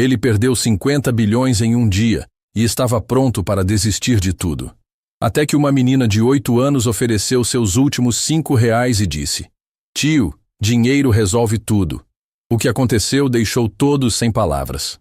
Ele perdeu 50 bilhões em um dia e estava pronto para desistir de tudo. Até que uma menina de 8 anos ofereceu seus últimos R$ 5 e disse: "Tio, dinheiro resolve tudo." O que aconteceu deixou todos sem palavras.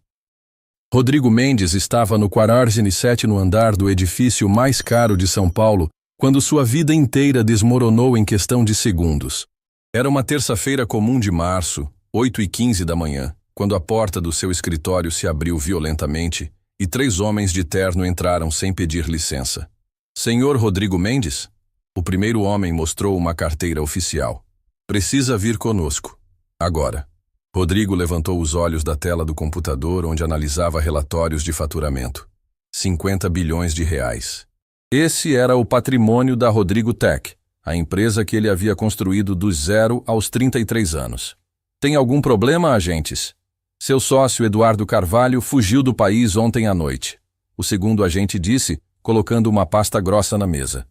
Rodrigo Mendes estava no 47º andar do edifício mais caro de São Paulo quando sua vida inteira desmoronou em questão de segundos. Era uma terça-feira comum de março, 8h15 da manhã, quando a porta do seu escritório se abriu violentamente e 3 homens de terno entraram sem pedir licença. "Senhor Rodrigo Mendes?" O primeiro homem mostrou uma carteira oficial. "Precisa vir conosco. Agora." Rodrigo levantou os olhos da tela do computador onde analisava relatórios de faturamento. 50 bilhões de reais. Esse era o patrimônio da Rodrigo Tech, a empresa que ele havia construído do zero aos 33 anos. "Tem algum problema, agentes?" "Seu sócio Eduardo Carvalho fugiu do país ontem à noite", o segundo agente disse, colocando uma pasta grossa na mesa.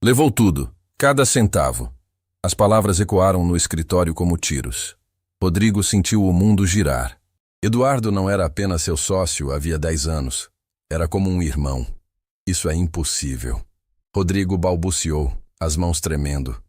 "Levou tudo, cada centavo." As palavras ecoaram no escritório como tiros. Rodrigo sentiu o mundo girar. Eduardo não era apenas seu sócio havia 10 anos. Era como um irmão. "Isso é impossível." Rodrigo balbuciou, as mãos tremendo.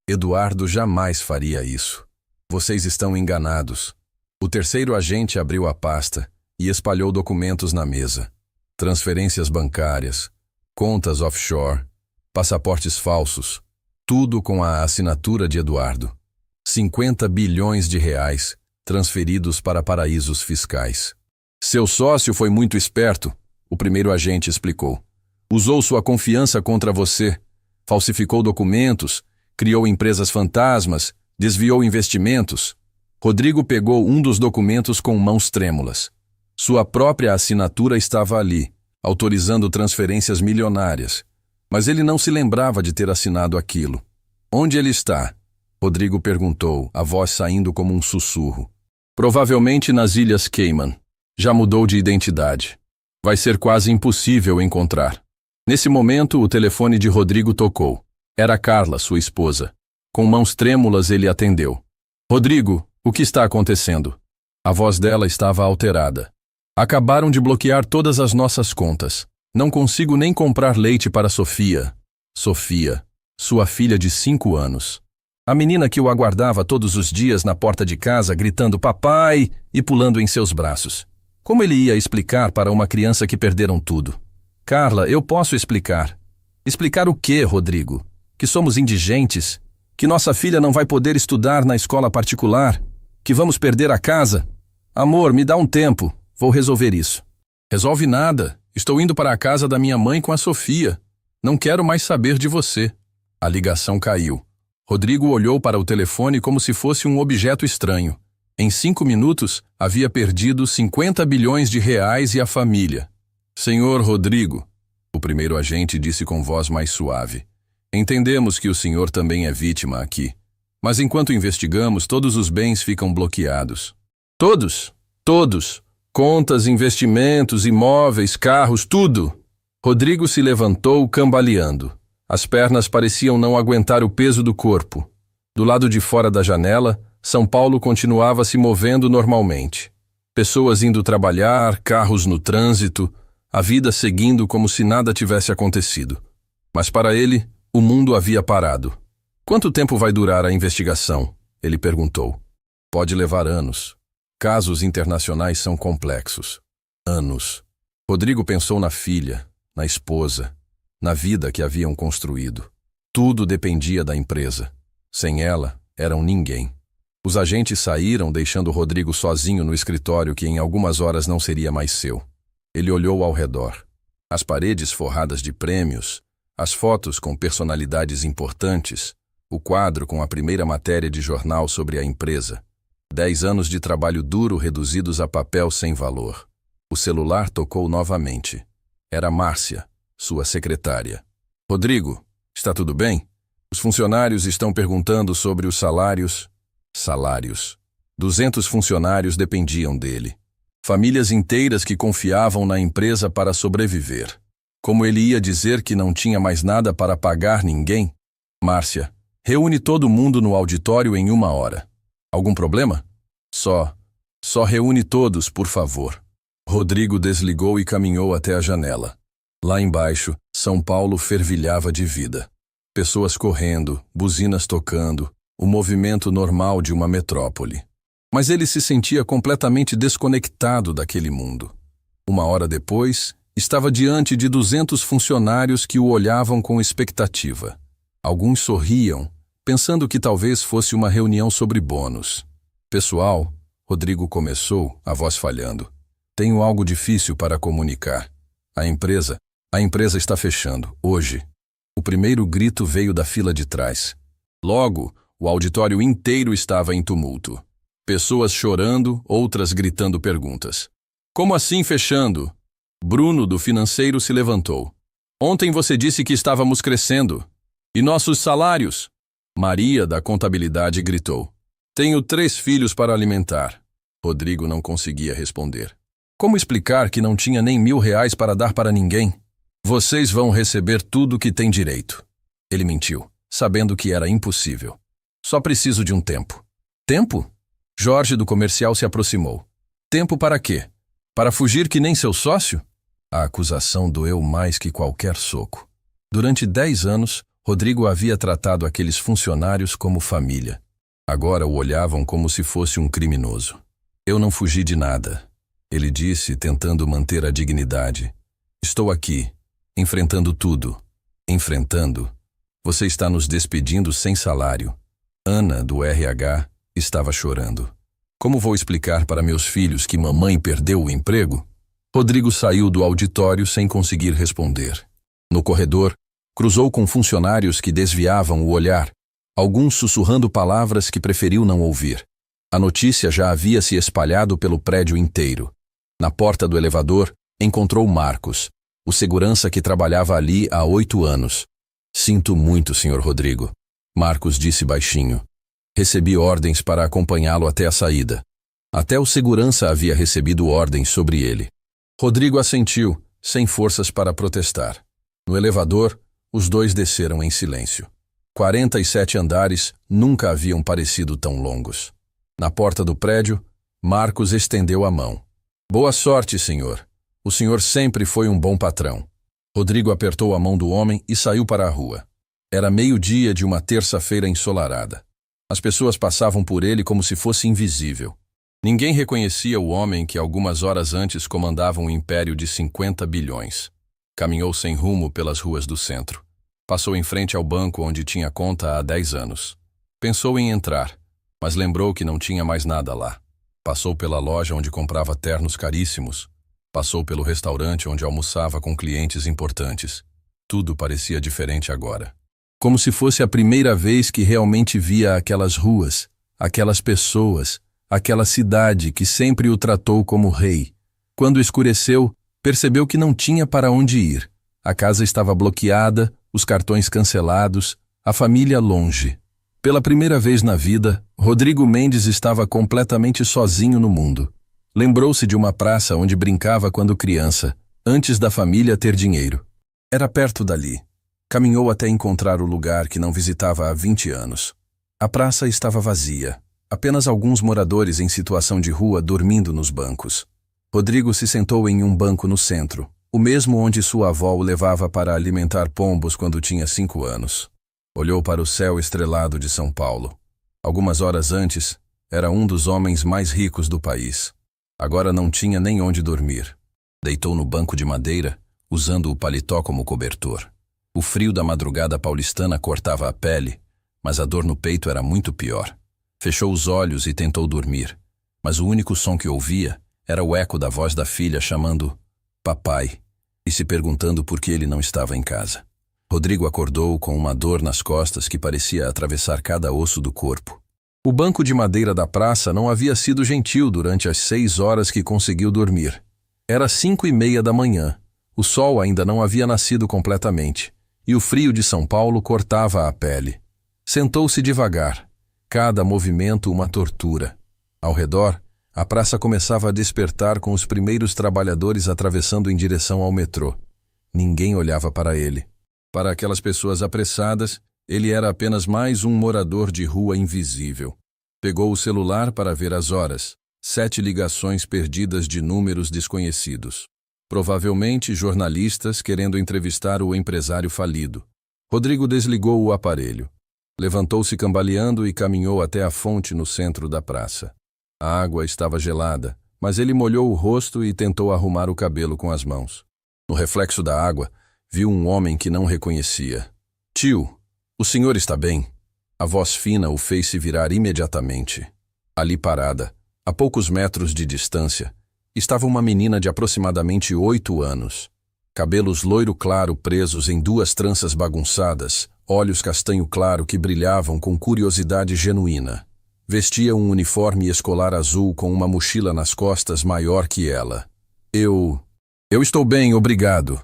"Eduardo jamais faria isso. Vocês estão enganados." O terceiro agente abriu a pasta e espalhou documentos na mesa. Transferências bancárias, contas offshore, passaportes falsos, tudo com a assinatura de Eduardo. 50 bilhões de reais transferidos para paraísos fiscais. "Seu sócio foi muito esperto", o primeiro agente explicou. "Usou sua confiança contra você, falsificou documentos, criou empresas fantasmas, desviou investimentos." Rodrigo pegou um dos documentos com mãos trêmulas. Sua própria assinatura estava ali, autorizando transferências milionárias. Mas ele não se lembrava de ter assinado aquilo. "Onde ele está?" Rodrigo perguntou, a voz saindo como um sussurro. "Provavelmente nas Ilhas Cayman. Já mudou de identidade. Vai ser quase impossível encontrar." Nesse momento, o telefone de Rodrigo tocou. Era Carla, sua esposa. Com mãos trêmulas, ele atendeu. "Rodrigo, o que está acontecendo?" A voz dela estava alterada. "Acabaram de bloquear todas as nossas contas. Não consigo nem comprar leite para Sofia." Sofia, sua filha de 5 anos. A menina que o aguardava todos os dias na porta de casa, gritando "papai" e pulando em seus braços. Como ele ia explicar para uma criança que perderam tudo? "Carla, eu posso explicar." "Explicar o quê, Rodrigo? Que somos indigentes? Que nossa filha não vai poder estudar na escola particular? Que vamos perder a casa?" "Amor, me dá um tempo. Vou resolver isso." "Resolve nada. Estou indo para a casa da minha mãe com a Sofia. Não quero mais saber de você." A ligação caiu. Rodrigo olhou para o telefone como se fosse um objeto estranho. Em 5 minutos, havia perdido 50 bilhões de reais e a família. "Senhor Rodrigo", o primeiro agente disse com voz mais suave, "entendemos que o senhor também é vítima aqui. Mas enquanto investigamos, todos os bens ficam bloqueados." "Todos? Todos. Contas, investimentos, imóveis, carros, tudo." Rodrigo se levantou cambaleando. As pernas pareciam não aguentar o peso do corpo. Do lado de fora da janela, São Paulo continuava se movendo normalmente. Pessoas indo trabalhar, carros no trânsito, a vida seguindo como se nada tivesse acontecido. Mas para ele, o mundo havia parado. "Quanto tempo vai durar a investigação?" ele perguntou. "Pode levar anos. Casos internacionais são complexos." Anos. Rodrigo pensou na filha, na esposa, na vida que haviam construído. Tudo dependia da empresa. Sem ela, eram ninguém. Os agentes saíram, deixando Rodrigo sozinho no escritório que em algumas horas não seria mais seu. Ele olhou ao redor. As paredes forradas de prêmios, as fotos com personalidades importantes, o quadro com a primeira matéria de jornal sobre a empresa. 10 anos de trabalho duro reduzidos a papel sem valor. O celular tocou novamente. Era Márcia, sua secretária. "Rodrigo, está tudo bem? Os funcionários estão perguntando sobre os salários." Salários. 200 funcionários dependiam dele. Famílias inteiras que confiavam na empresa para sobreviver. Como ele ia dizer que não tinha mais nada para pagar ninguém? "Márcia, reúne todo mundo no auditório em 1 hora." "Algum problema?" Só reúne todos, por favor." Rodrigo desligou e caminhou até a janela. Lá embaixo, São Paulo fervilhava de vida. Pessoas correndo, buzinas tocando, o movimento normal de uma metrópole. Mas ele se sentia completamente desconectado daquele mundo. Uma hora depois, estava diante de 200 funcionários que o olhavam com expectativa. Alguns sorriam, pensando que talvez fosse uma reunião sobre bônus. Pessoal, Rodrigo começou, a voz falhando. Tenho algo difícil para comunicar. A empresa está fechando, hoje. O primeiro grito veio da fila de trás. Logo, o auditório inteiro estava em tumulto. Pessoas chorando, outras gritando perguntas. Como assim fechando? Bruno, do financeiro, se levantou. Ontem você disse que estávamos crescendo. E nossos salários? Maria, da contabilidade, gritou. Tenho 3 filhos para alimentar. Rodrigo não conseguia responder. Como explicar que não tinha nem R$ 1.000 para dar para ninguém? Vocês vão receber tudo que têm direito. Ele mentiu, sabendo que era impossível. Só preciso de um tempo. Tempo? Jorge, do comercial, se aproximou. Tempo para quê? Para fugir que nem seu sócio? A acusação doeu mais que qualquer soco. Durante 10 anos, Rodrigo havia tratado aqueles funcionários como família. Agora o olhavam como se fosse um criminoso. Eu não fugi de nada, ele disse, tentando manter a dignidade. Estou aqui, enfrentando tudo. Enfrentando? Você está nos despedindo sem salário. Ana, do RH, estava chorando. Como vou explicar para meus filhos que mamãe perdeu o emprego? Rodrigo saiu do auditório sem conseguir responder. No corredor, cruzou com funcionários que desviavam o olhar, alguns sussurrando palavras que preferiu não ouvir. A notícia já havia se espalhado pelo prédio inteiro. Na porta do elevador, encontrou Marcos, o segurança que trabalhava ali há 8 anos. Sinto muito, Sr. Rodrigo. Marcos disse baixinho. Recebi ordens para acompanhá-lo até a saída. Até o segurança havia recebido ordens sobre ele. Rodrigo assentiu, sem forças para protestar. No elevador, os dois desceram em silêncio. 47 andares nunca haviam parecido tão longos. Na porta do prédio, Marcos estendeu a mão. Boa sorte, senhor. O senhor sempre foi um bom patrão. Rodrigo apertou a mão do homem e saiu para a rua. Era meio-dia de uma terça-feira ensolarada. As pessoas passavam por ele como se fosse invisível. Ninguém reconhecia o homem que algumas horas antes comandava um império de 50 bilhões. Caminhou sem rumo pelas ruas do centro. Passou em frente ao banco onde tinha conta há 10 anos. Pensou em entrar, mas lembrou que não tinha mais nada lá. Passou pela loja onde comprava ternos caríssimos. Passou pelo restaurante onde almoçava com clientes importantes. Tudo parecia diferente agora. Como se fosse a primeira vez que realmente via aquelas ruas, aquelas pessoas, aquela cidade que sempre o tratou como rei. Quando escureceu, percebeu que não tinha para onde ir. A casa estava bloqueada, os cartões cancelados, a família longe. Pela primeira vez na vida, Rodrigo Mendes estava completamente sozinho no mundo. Lembrou-se de uma praça onde brincava quando criança, antes da família ter dinheiro. Era perto dali. Caminhou até encontrar o lugar que não visitava há 20 anos. A praça estava vazia. Apenas alguns moradores em situação de rua dormindo nos bancos. Rodrigo se sentou em um banco no centro, o mesmo onde sua avó o levava para alimentar pombos quando tinha 5 anos. Olhou para o céu estrelado de São Paulo. Algumas horas antes, era um dos homens mais ricos do país. Agora não tinha nem onde dormir. Deitou no banco de madeira, usando o paletó como cobertor. O frio da madrugada paulistana cortava a pele, mas a dor no peito era muito pior. Fechou os olhos e tentou dormir, mas o único som que ouvia era o eco da voz da filha chamando papai e se perguntando por que ele não estava em casa. Rodrigo acordou com uma dor nas costas que parecia atravessar cada osso do corpo. O banco de madeira da praça não havia sido gentil durante as 6 horas que conseguiu dormir. Era 5:30 da manhã. O sol ainda não havia nascido completamente, e o frio de São Paulo cortava a pele. Sentou-se devagar. Cada movimento uma tortura. Ao redor, a praça começava a despertar com os primeiros trabalhadores atravessando em direção ao metrô. Ninguém olhava para ele. Para aquelas pessoas apressadas, ele era apenas mais um morador de rua invisível. Pegou o celular para ver as horas. 7 ligações perdidas de números desconhecidos. Provavelmente jornalistas querendo entrevistar o empresário falido. Rodrigo desligou o aparelho. Levantou-se cambaleando e caminhou até a fonte no centro da praça. A água estava gelada, mas ele molhou o rosto e tentou arrumar o cabelo com as mãos. No reflexo da água, viu um homem que não reconhecia. Tio, o senhor está bem? A voz fina o fez se virar imediatamente. Ali parada, a poucos metros de distância, estava uma menina de aproximadamente 8 anos. Cabelos loiro claro presos em 2 tranças bagunçadas, olhos castanho claro que brilhavam com curiosidade genuína. Vestia um uniforme escolar azul com uma mochila nas costas maior que ela. Eu estou bem, obrigado,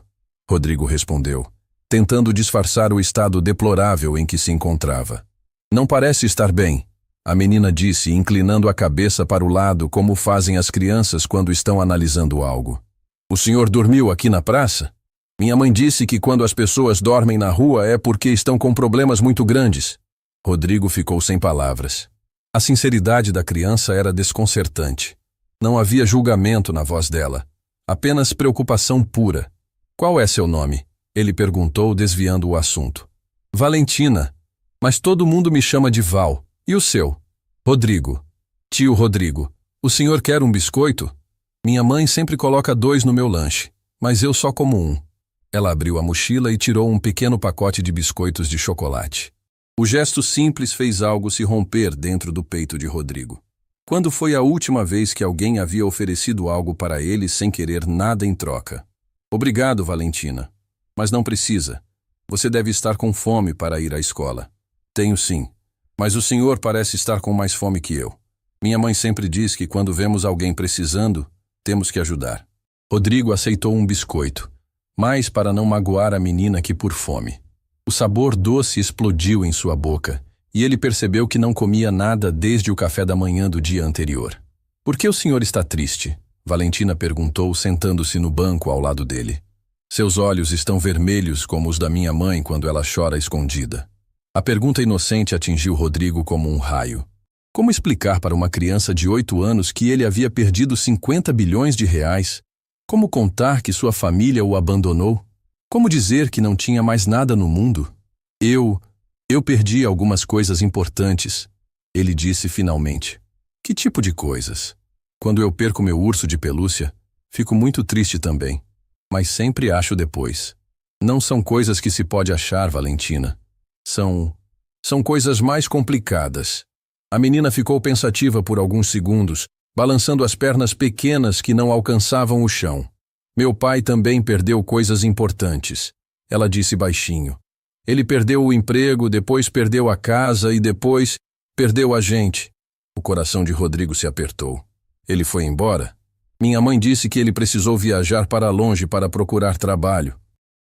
Rodrigo respondeu, tentando disfarçar o estado deplorável em que se encontrava. Não parece estar bem, a menina disse, inclinando a cabeça para o lado como fazem as crianças quando estão analisando algo. O senhor dormiu aqui na praça? Minha mãe disse que quando as pessoas dormem na rua é porque estão com problemas muito grandes. Rodrigo ficou sem palavras. A sinceridade da criança era desconcertante. Não havia julgamento na voz dela, apenas preocupação pura. Qual é seu nome? Ele perguntou, desviando o assunto. Valentina. Mas todo mundo me chama de Val. E o seu? Rodrigo. Tio Rodrigo, o senhor quer um biscoito? Minha mãe sempre coloca 2 no meu lanche, mas eu só como 1. Ela abriu a mochila e tirou um pequeno pacote de biscoitos de chocolate. O gesto simples fez algo se romper dentro do peito de Rodrigo. Quando foi a última vez que alguém havia oferecido algo para ele sem querer nada em troca? Obrigado, Valentina. Mas não precisa. Você deve estar com fome para ir à escola. Tenho sim. Mas o senhor parece estar com mais fome que eu. Minha mãe sempre diz que quando vemos alguém precisando, temos que ajudar. Rodrigo aceitou um biscoito, mais para não magoar a menina que por fome. O sabor doce explodiu em sua boca, e ele percebeu que não comia nada desde o café da manhã do dia anterior. Por que o senhor está triste? Valentina perguntou, sentando-se no banco ao lado dele. Seus olhos estão vermelhos como os da minha mãe quando ela chora escondida. A pergunta inocente atingiu Rodrigo como um raio. Como explicar para uma criança de 8 anos que ele havia perdido 50 bilhões de reais? Como contar que sua família o abandonou? Como dizer que não tinha mais nada no mundo? Eu perdi algumas coisas importantes, ele disse finalmente. Que tipo de coisas? Quando eu perco meu urso de pelúcia, fico muito triste também, mas sempre acho depois. Não são coisas que se pode achar, Valentina. São coisas mais complicadas. A menina ficou pensativa por alguns segundos, balançando as pernas pequenas que não alcançavam o chão. Meu pai também perdeu coisas importantes, ela disse baixinho. Ele perdeu o emprego, depois perdeu a casa e depois perdeu a gente. O coração de Rodrigo se apertou. Ele foi embora? Minha mãe disse que ele precisou viajar para longe para procurar trabalho.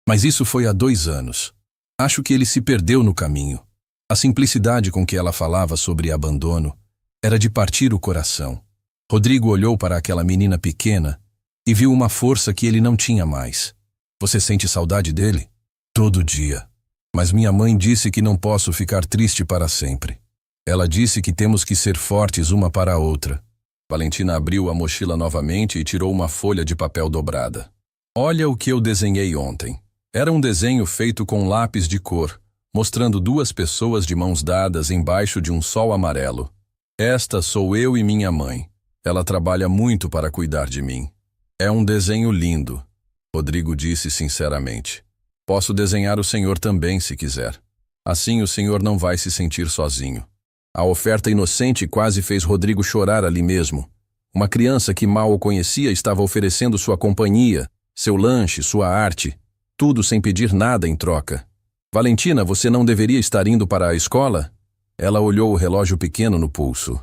Mas isso foi há 2 anos. Acho que ele se perdeu no caminho. A simplicidade com que ela falava sobre abandono era de partir o coração. Rodrigo olhou para aquela menina pequena e viu uma força que ele não tinha mais. Você sente saudade dele? Todo dia. Mas minha mãe disse que não posso ficar triste para sempre. Ela disse que temos que ser fortes uma para a outra. Valentina abriu a mochila novamente e tirou uma folha de papel dobrada. Olha o que eu desenhei ontem. Era um desenho feito com lápis de cor, mostrando 2 pessoas de mãos dadas embaixo de um sol amarelo. Esta sou eu e minha mãe. Ela trabalha muito para cuidar de mim. É um desenho lindo, Rodrigo disse sinceramente. Posso desenhar o senhor também, se quiser. Assim o senhor não vai se sentir sozinho. A oferta inocente quase fez Rodrigo chorar ali mesmo. Uma criança que mal o conhecia estava oferecendo sua companhia, seu lanche, sua arte, tudo sem pedir nada em troca. Valentina, você não deveria estar indo para a escola? Ela olhou o relógio pequeno no pulso.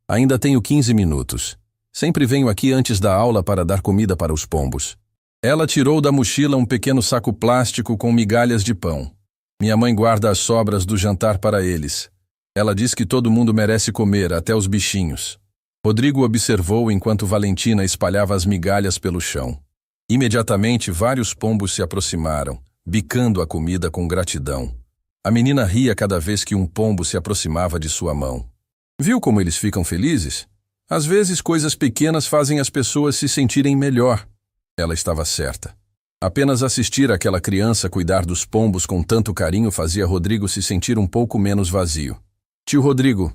Ainda tenho 15 minutos. Sempre venho aqui antes da aula para dar comida para os pombos. Ela tirou da mochila um pequeno saco plástico com migalhas de pão. Minha mãe guarda as sobras do jantar para eles. Ela diz que todo mundo merece comer, até os bichinhos. Rodrigo observou enquanto Valentina espalhava as migalhas pelo chão. Imediatamente, vários pombos se aproximaram, bicando a comida com gratidão. A menina ria cada vez que um pombo se aproximava de sua mão. Viu como eles ficam felizes? Às vezes, coisas pequenas fazem as pessoas se sentirem melhor. Ela estava certa. Apenas assistir aquela criança cuidar dos pombos com tanto carinho fazia Rodrigo se sentir um pouco menos vazio. Tio Rodrigo,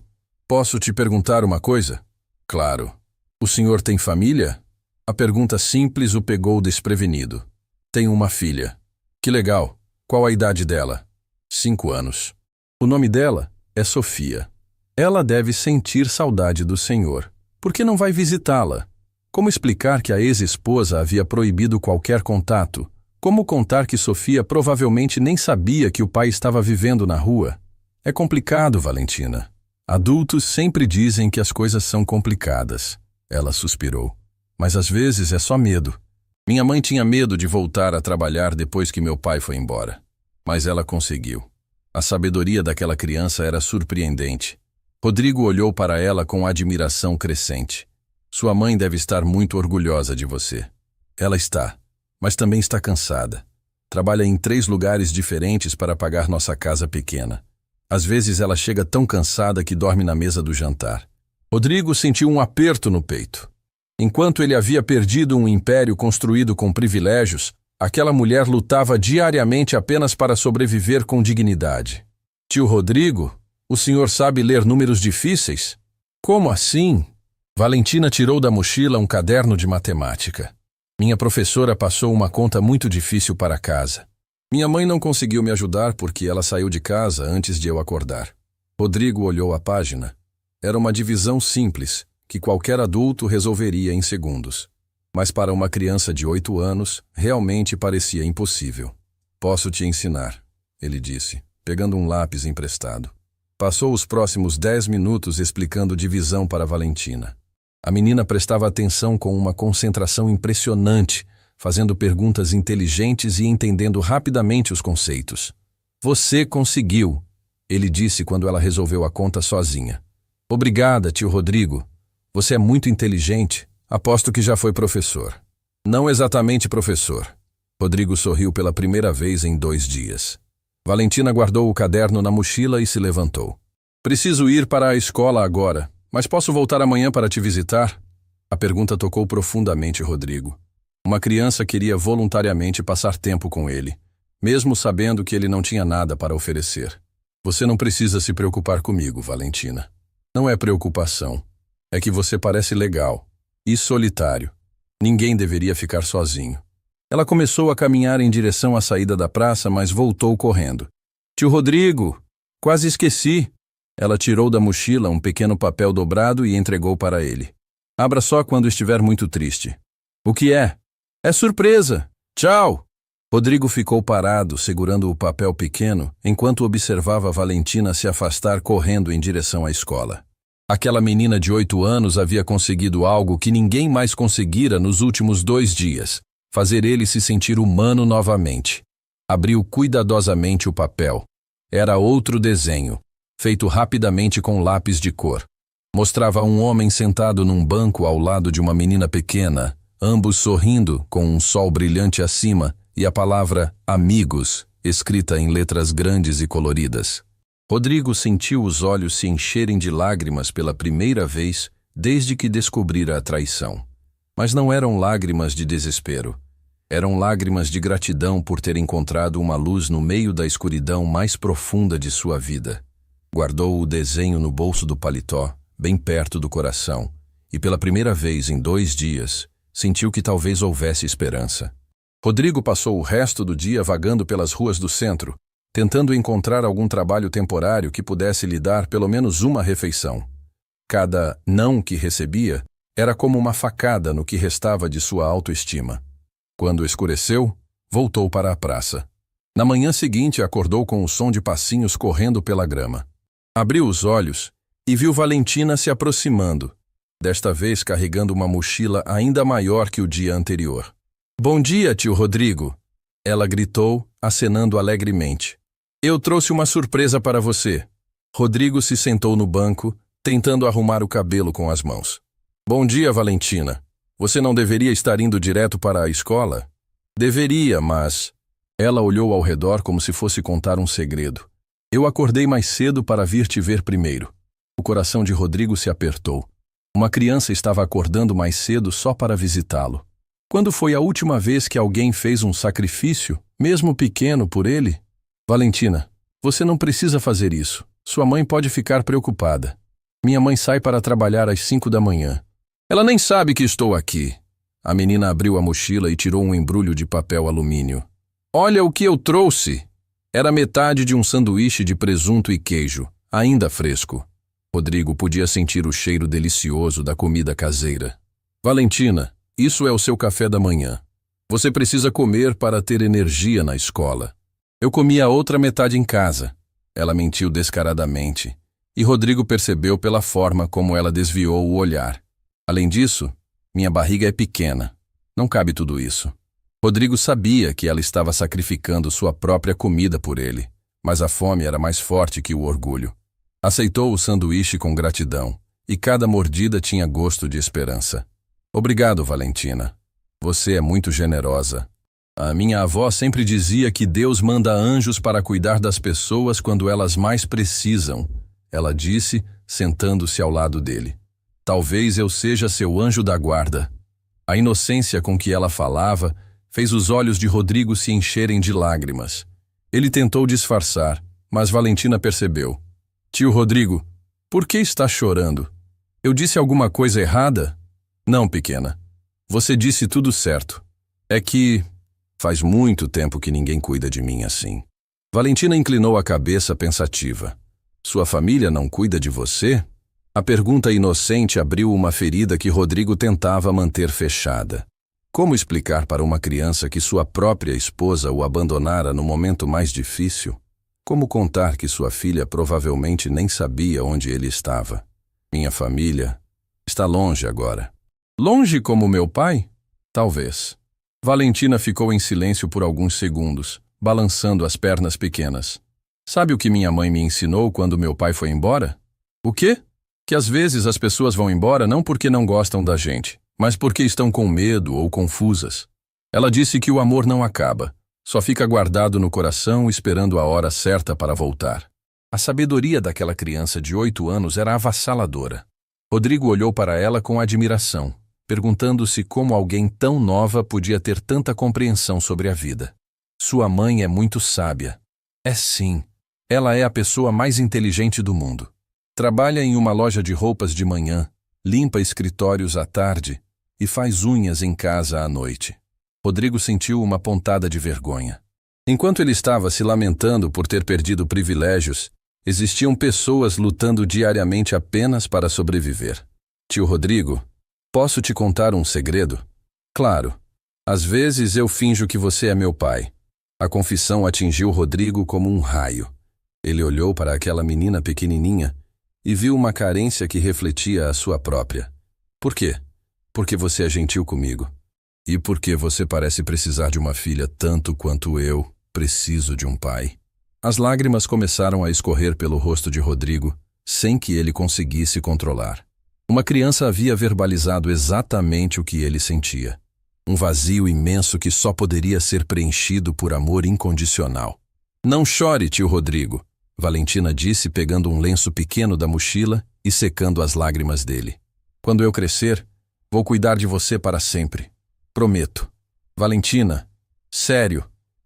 posso te perguntar uma coisa? Claro. O senhor tem família? A pergunta simples o pegou desprevenido. Tenho uma filha. Que legal. Qual a idade dela? 5 anos. O nome dela é Sofia. Ela deve sentir saudade do senhor. Por que não vai visitá-la? Como explicar que a ex-esposa havia proibido qualquer contato? Como contar que Sofia provavelmente nem sabia que o pai estava vivendo na rua? É complicado, Valentina. Adultos sempre dizem que as coisas são complicadas. Ela suspirou. Mas às vezes é só medo. Minha mãe tinha medo de voltar a trabalhar depois que meu pai foi embora. Mas ela conseguiu. A sabedoria daquela criança era surpreendente. Rodrigo olhou para ela com admiração crescente. Sua mãe deve estar muito orgulhosa de você. Ela está, mas também está cansada. Trabalha em 3 lugares diferentes para pagar nossa casa pequena. Às vezes ela chega tão cansada que dorme na mesa do jantar. Rodrigo sentiu um aperto no peito. Enquanto ele havia perdido um império construído com privilégios, aquela mulher lutava diariamente apenas para sobreviver com dignidade. Tio Rodrigo, o senhor sabe ler números difíceis? Como assim? Valentina tirou da mochila um caderno de matemática. Minha professora passou uma conta muito difícil para casa. Minha mãe não conseguiu me ajudar porque ela saiu de casa antes de eu acordar. Rodrigo olhou a página. Era uma divisão simples, que qualquer adulto resolveria em segundos. Mas para uma criança de 8 anos, realmente parecia impossível. Posso te ensinar, ele disse, pegando um lápis emprestado. Passou os próximos 10 minutos explicando divisão para Valentina. A menina prestava atenção com uma concentração impressionante, fazendo perguntas inteligentes e entendendo rapidamente os conceitos. Você conseguiu, ele disse quando ela resolveu a conta sozinha. Obrigada, tio Rodrigo. Você é muito inteligente. Aposto que já foi professor. Não exatamente professor. Rodrigo sorriu pela primeira vez em 2 dias. Valentina guardou o caderno na mochila e se levantou. Preciso ir para a escola agora, mas posso voltar amanhã para te visitar? A pergunta tocou profundamente Rodrigo. Uma criança queria voluntariamente passar tempo com ele, mesmo sabendo que ele não tinha nada para oferecer. Você não precisa se preocupar comigo, Valentina. Não é preocupação. É que você parece legal e solitário. Ninguém deveria ficar sozinho. Ela começou a caminhar em direção à saída da praça, mas voltou correndo. Tio Rodrigo, quase esqueci. Ela tirou da mochila um pequeno papel dobrado e entregou para ele. Abra só quando estiver muito triste. O que é? É surpresa. Tchau! Rodrigo ficou parado, segurando o papel pequeno, enquanto observava Valentina se afastar correndo em direção à escola. Aquela menina de 8 anos havia conseguido algo que ninguém mais conseguira nos últimos 2 dias. Fazer ele se sentir humano novamente. Abriu cuidadosamente o papel. Era outro desenho, feito rapidamente com lápis de cor. Mostrava um homem sentado num banco ao lado de uma menina pequena, ambos sorrindo, com um sol brilhante acima e a palavra amigos, escrita em letras grandes e coloridas. Rodrigo sentiu os olhos se encherem de lágrimas pela primeira vez desde que descobrira a traição. Mas não eram lágrimas de desespero. Eram lágrimas de gratidão por ter encontrado uma luz no meio da escuridão mais profunda de sua vida. Guardou o desenho no bolso do paletó, bem perto do coração, e pela primeira vez em 2 dias, sentiu que talvez houvesse esperança. Rodrigo passou o resto do dia vagando pelas ruas do centro, tentando encontrar algum trabalho temporário que pudesse lhe dar pelo menos uma refeição. Cada não que recebia era como uma facada no que restava de sua autoestima. Quando escureceu, voltou para a praça. Na manhã seguinte, acordou com o som de passinhos correndo pela grama. Abriu os olhos e viu Valentina se aproximando, desta vez carregando uma mochila ainda maior que o dia anterior. Bom dia, tio Rodrigo! Ela gritou, acenando alegremente. Eu trouxe uma surpresa para você. Rodrigo se sentou no banco, tentando arrumar o cabelo com as mãos. Bom dia, Valentina. Você não deveria estar indo direto para a escola? Deveria, mas... Ela olhou ao redor como se fosse contar um segredo. Eu acordei mais cedo para vir te ver primeiro. O coração de Rodrigo se apertou. Uma criança estava acordando mais cedo só para visitá-lo. Quando foi a última vez que alguém fez um sacrifício, mesmo pequeno, por ele? Valentina, você não precisa fazer isso. Sua mãe pode ficar preocupada. Minha mãe sai para trabalhar às 5 da manhã. Ela nem sabe que estou aqui. A menina abriu a mochila e tirou um embrulho de papel alumínio. Olha o que eu trouxe! Era metade de um sanduíche de presunto e queijo, ainda fresco. Rodrigo podia sentir o cheiro delicioso da comida caseira. Valentina, isso é o seu café da manhã. Você precisa comer para ter energia na escola. Eu comi a outra metade em casa. Ela mentiu descaradamente, e Rodrigo percebeu pela forma como ela desviou o olhar. Além disso, minha barriga é pequena. Não cabe tudo isso. Rodrigo sabia que ela estava sacrificando sua própria comida por ele, mas a fome era mais forte que o orgulho. Aceitou o sanduíche com gratidão, e cada mordida tinha gosto de esperança. Obrigado, Valentina. Você é muito generosa. A minha avó sempre dizia que Deus manda anjos para cuidar das pessoas quando elas mais precisam, ela disse, sentando-se ao lado dele. Talvez eu seja seu anjo da guarda. A inocência com que ela falava fez os olhos de Rodrigo se encherem de lágrimas. Ele tentou disfarçar, mas Valentina percebeu. Tio Rodrigo, por que está chorando? Eu disse alguma coisa errada? Não, pequena. Você disse tudo certo. É que faz muito tempo que ninguém cuida de mim assim. Valentina inclinou a cabeça pensativa. Sua família não cuida de você? A pergunta inocente abriu uma ferida que Rodrigo tentava manter fechada. Como explicar para uma criança que sua própria esposa o abandonara no momento mais difícil? Como contar que sua filha provavelmente nem sabia onde ele estava? Minha família está longe agora. Longe como meu pai? Talvez. Valentina ficou em silêncio por alguns segundos, balançando as pernas pequenas. Sabe o que minha mãe me ensinou quando meu pai foi embora? O quê? Que às vezes as pessoas vão embora não porque não gostam da gente, mas porque estão com medo ou confusas. Ela disse que o amor não acaba, só fica guardado no coração esperando a hora certa para voltar. A sabedoria daquela criança de 8 anos era avassaladora. Rodrigo olhou para ela com admiração, perguntando-se como alguém tão nova podia ter tanta compreensão sobre a vida. Sua mãe é muito sábia. É sim, ela é a pessoa mais inteligente do mundo. Trabalha em uma loja de roupas de manhã, limpa escritórios à tarde e faz unhas em casa à noite. Rodrigo sentiu uma pontada de vergonha. Enquanto ele estava se lamentando por ter perdido privilégios, existiam pessoas lutando diariamente apenas para sobreviver. Tio Rodrigo, posso te contar um segredo? Claro. Às vezes eu finjo que você é meu pai. A confissão atingiu Rodrigo como um raio. Ele olhou para aquela menina pequenininha e viu uma carência que refletia a sua própria. Por quê? Porque você é gentil comigo. E porque você parece precisar de uma filha tanto quanto eu preciso de um pai. As lágrimas começaram a escorrer pelo rosto de Rodrigo, sem que ele conseguisse controlar. Uma criança havia verbalizado exatamente o que ele sentia. Um vazio imenso que só poderia ser preenchido por amor incondicional. Não chore, tio Rodrigo, Valentina disse pegando um lenço pequeno da mochila e secando as lágrimas dele. Quando eu crescer, vou cuidar de você para sempre. Prometo. Valentina, sério,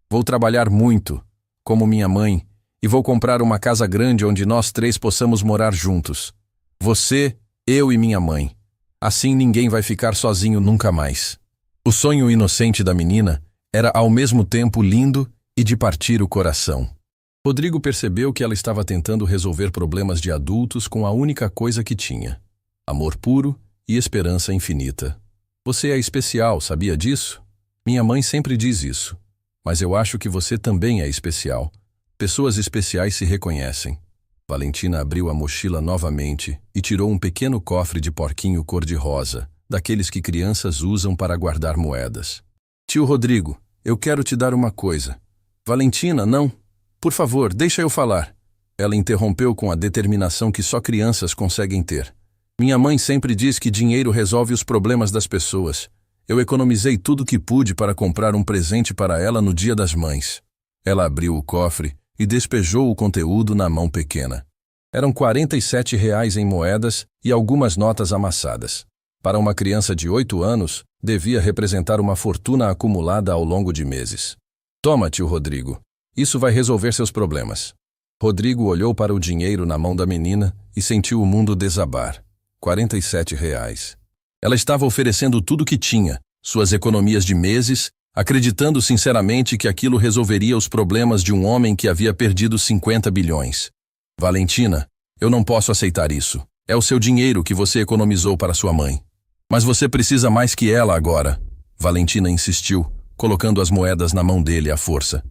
vou trabalhar muito, como minha mãe, e vou comprar uma casa grande onde nós 3 possamos morar juntos. Você, eu e minha mãe. Assim ninguém vai ficar sozinho nunca mais. O sonho inocente da menina era ao mesmo tempo lindo e de partir o coração. Rodrigo percebeu que ela estava tentando resolver problemas de adultos com a única coisa que tinha: amor puro e esperança infinita. Você é especial, sabia disso? Minha mãe sempre diz isso. Mas eu acho que você também é especial. Pessoas especiais se reconhecem. Valentina abriu a mochila novamente e tirou um pequeno cofre de porquinho cor-de-rosa, daqueles que crianças usam para guardar moedas. Tio Rodrigo, eu quero te dar uma coisa. Valentina, não. Por favor, deixa eu falar. Ela interrompeu com a determinação que só crianças conseguem ter. Minha mãe sempre diz que dinheiro resolve os problemas das pessoas. Eu economizei tudo que pude para comprar um presente para ela no Dia das Mães. Ela abriu o cofre e despejou o conteúdo na mão pequena. Eram R$ 47 em moedas e algumas notas amassadas. Para uma criança de 8 anos, devia representar uma fortuna acumulada ao longo de meses. Toma, tio Rodrigo. Isso vai resolver seus problemas. Rodrigo olhou para o dinheiro na mão da menina e sentiu o mundo desabar. R$ 47. Ela estava oferecendo tudo o que tinha, suas economias de meses, acreditando sinceramente que aquilo resolveria os problemas de um homem que havia perdido 50 bilhões. Valentina, eu não posso aceitar isso. É o seu dinheiro que você economizou para sua mãe. Mas você precisa mais que ela agora. Valentina insistiu, colocando as moedas na mão dele à força.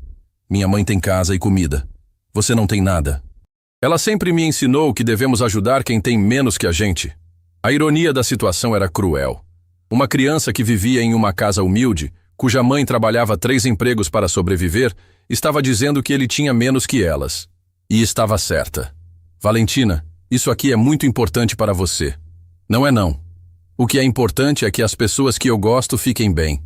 Minha mãe tem casa e comida. Você não tem nada. Ela sempre me ensinou que devemos ajudar quem tem menos que a gente. A ironia da situação era cruel. Uma criança que vivia em uma casa humilde, cuja mãe trabalhava 3 empregos para sobreviver, estava dizendo que ele tinha menos que elas. E estava certa. Valentina, isso aqui é muito importante para você. Não é não. O que é importante é que as pessoas que eu gosto fiquem bem.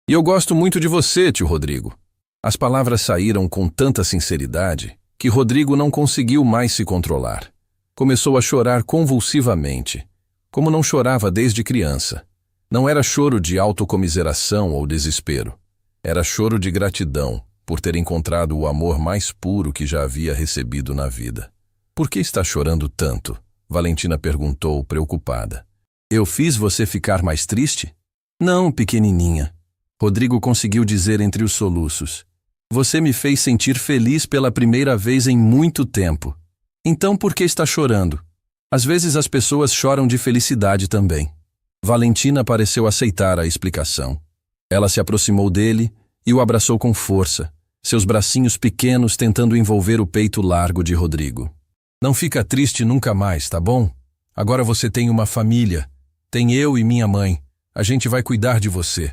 E eu gosto muito de você, tio Rodrigo. As palavras saíram com tanta sinceridade que Rodrigo não conseguiu mais se controlar. Começou a chorar convulsivamente, como não chorava desde criança. Não era choro de autocomiseração ou desespero. Era choro de gratidão por ter encontrado o amor mais puro que já havia recebido na vida. Por que está chorando tanto? Valentina perguntou, preocupada. Eu fiz você ficar mais triste? Não, pequenininha. Rodrigo conseguiu dizer entre os soluços. Você me fez sentir feliz pela primeira vez em muito tempo. Então por que está chorando? Às vezes as pessoas choram de felicidade também. Valentina pareceu aceitar a explicação. Ela se aproximou dele e o abraçou com força, seus bracinhos pequenos tentando envolver o peito largo de Rodrigo. Não fica triste nunca mais, tá bom? Agora você tem uma família. Tem eu e minha mãe. A gente vai cuidar de você.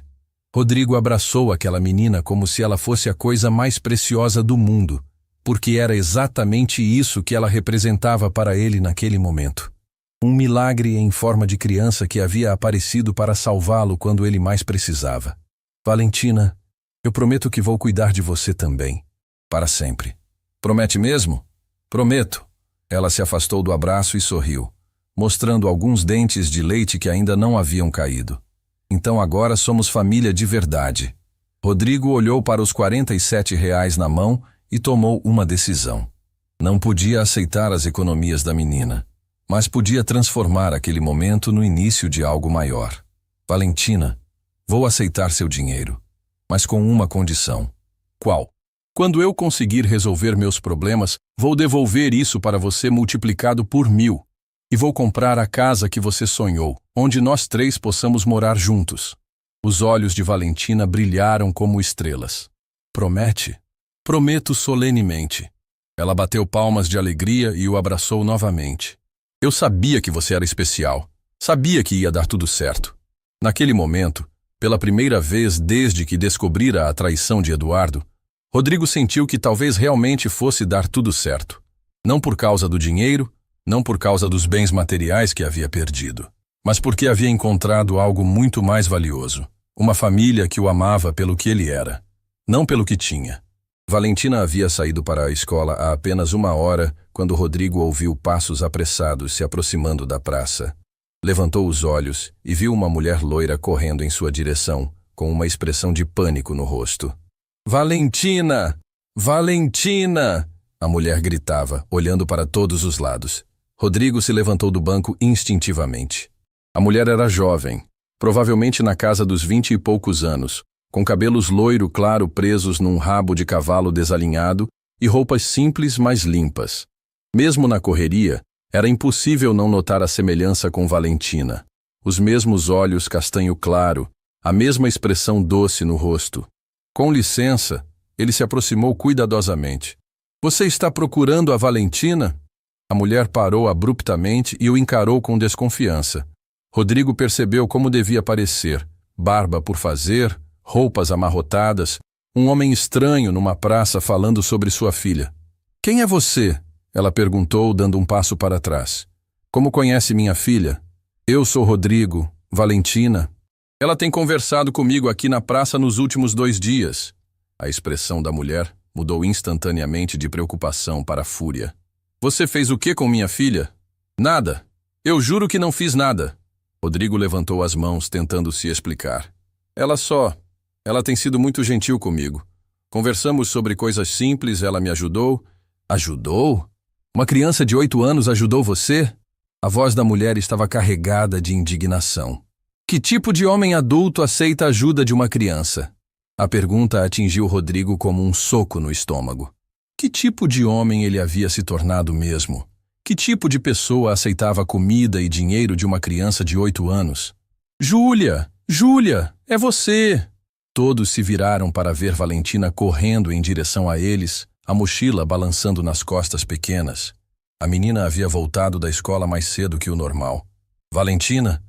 Rodrigo abraçou aquela menina como se ela fosse a coisa mais preciosa do mundo, porque era exatamente isso que ela representava para ele naquele momento. Um milagre em forma de criança que havia aparecido para salvá-lo quando ele mais precisava. Valentina, eu prometo que vou cuidar de você também, para sempre. Promete mesmo? Prometo. Ela se afastou do abraço e sorriu, mostrando alguns dentes de leite que ainda não haviam caído. Então agora somos família de verdade. Rodrigo olhou para os R$ 47 na mão e tomou uma decisão. Não podia aceitar as economias da menina, mas podia transformar aquele momento no início de algo maior. Valentina, vou aceitar seu dinheiro, mas com uma condição. Qual? Quando eu conseguir resolver meus problemas, vou devolver isso para você multiplicado por 1000. E vou comprar a casa que você sonhou, onde nós 3 possamos morar juntos. Os olhos de Valentina brilharam como estrelas. Promete? Prometo solenemente. Ela bateu palmas de alegria e o abraçou novamente. Eu sabia que você era especial. Sabia que ia dar tudo certo. Naquele momento, pela primeira vez desde que descobrira a traição de Eduardo, Rodrigo sentiu que talvez realmente fosse dar tudo certo. Não por causa do dinheiro, não por causa dos bens materiais que havia perdido, mas porque havia encontrado algo muito mais valioso, uma família que o amava pelo que ele era, não pelo que tinha. Valentina havia saído para a escola há apenas 1 hora quando Rodrigo ouviu passos apressados se aproximando da praça. Levantou os olhos e viu uma mulher loira correndo em sua direção, com uma expressão de pânico no rosto. Valentina! Valentina! A mulher gritava, olhando para todos os lados. Rodrigo se levantou do banco instintivamente. A mulher era jovem, provavelmente na casa dos 20 e poucos anos, com cabelos loiro claro presos num rabo de cavalo desalinhado e roupas simples, mas limpas. Mesmo na correria, era impossível não notar a semelhança com Valentina. Os mesmos olhos castanho claro, a mesma expressão doce no rosto. Com licença, ele se aproximou cuidadosamente. Você está procurando a Valentina? A mulher parou abruptamente e o encarou com desconfiança. Rodrigo percebeu como devia parecer, barba por fazer, roupas amarrotadas, um homem estranho numa praça falando sobre sua filha. Quem é você? Ela perguntou, dando um passo para trás. Como conhece minha filha? Eu sou Rodrigo. Valentina? Ela tem conversado comigo aqui na praça nos últimos 2 dias. A expressão da mulher mudou instantaneamente de preocupação para fúria. Você fez o que com minha filha? Nada. Eu juro que não fiz nada. Rodrigo levantou as mãos, tentando se explicar. Ela tem sido muito gentil comigo. Conversamos sobre coisas simples, ela me ajudou. Ajudou? Uma criança de 8 anos ajudou você? A voz da mulher estava carregada de indignação. Que tipo de homem adulto aceita a ajuda de uma criança? A pergunta atingiu Rodrigo como um soco no estômago. Que tipo de homem ele havia se tornado mesmo? Que tipo de pessoa aceitava comida e dinheiro de uma criança de 8 anos? Júlia! Júlia! É você! Todos se viraram para ver Valentina correndo em direção a eles, a mochila balançando nas costas pequenas. A menina havia voltado da escola mais cedo que o normal. Valentina?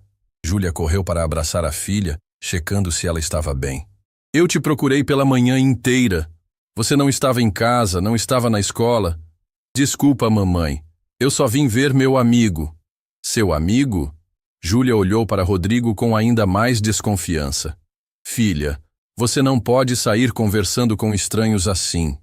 Júlia correu para abraçar a filha, checando se ela estava bem. Eu te procurei pela manhã inteira. Você não estava em casa, não estava na escola. Desculpa, mamãe. Eu só vim ver meu amigo. Seu amigo? Júlia olhou para Rodrigo com ainda mais desconfiança. Filha, você não pode sair conversando com estranhos assim.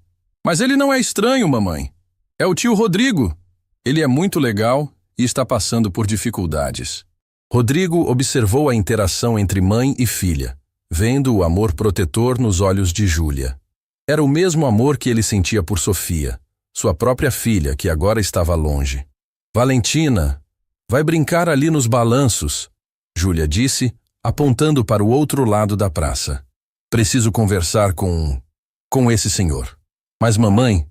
Mas ele não é estranho, mamãe. É o tio Rodrigo. Ele é muito legal e está passando por dificuldades. Rodrigo observou a interação entre mãe e filha, vendo o amor protetor nos olhos de Júlia. Era o mesmo amor que ele sentia por Sofia, sua própria filha, que agora estava longe. Valentina, vai brincar ali nos balanços, Júlia disse, apontando para o outro lado da praça. Preciso conversar com esse senhor. Mas mamãe,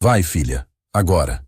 vai, filha, agora.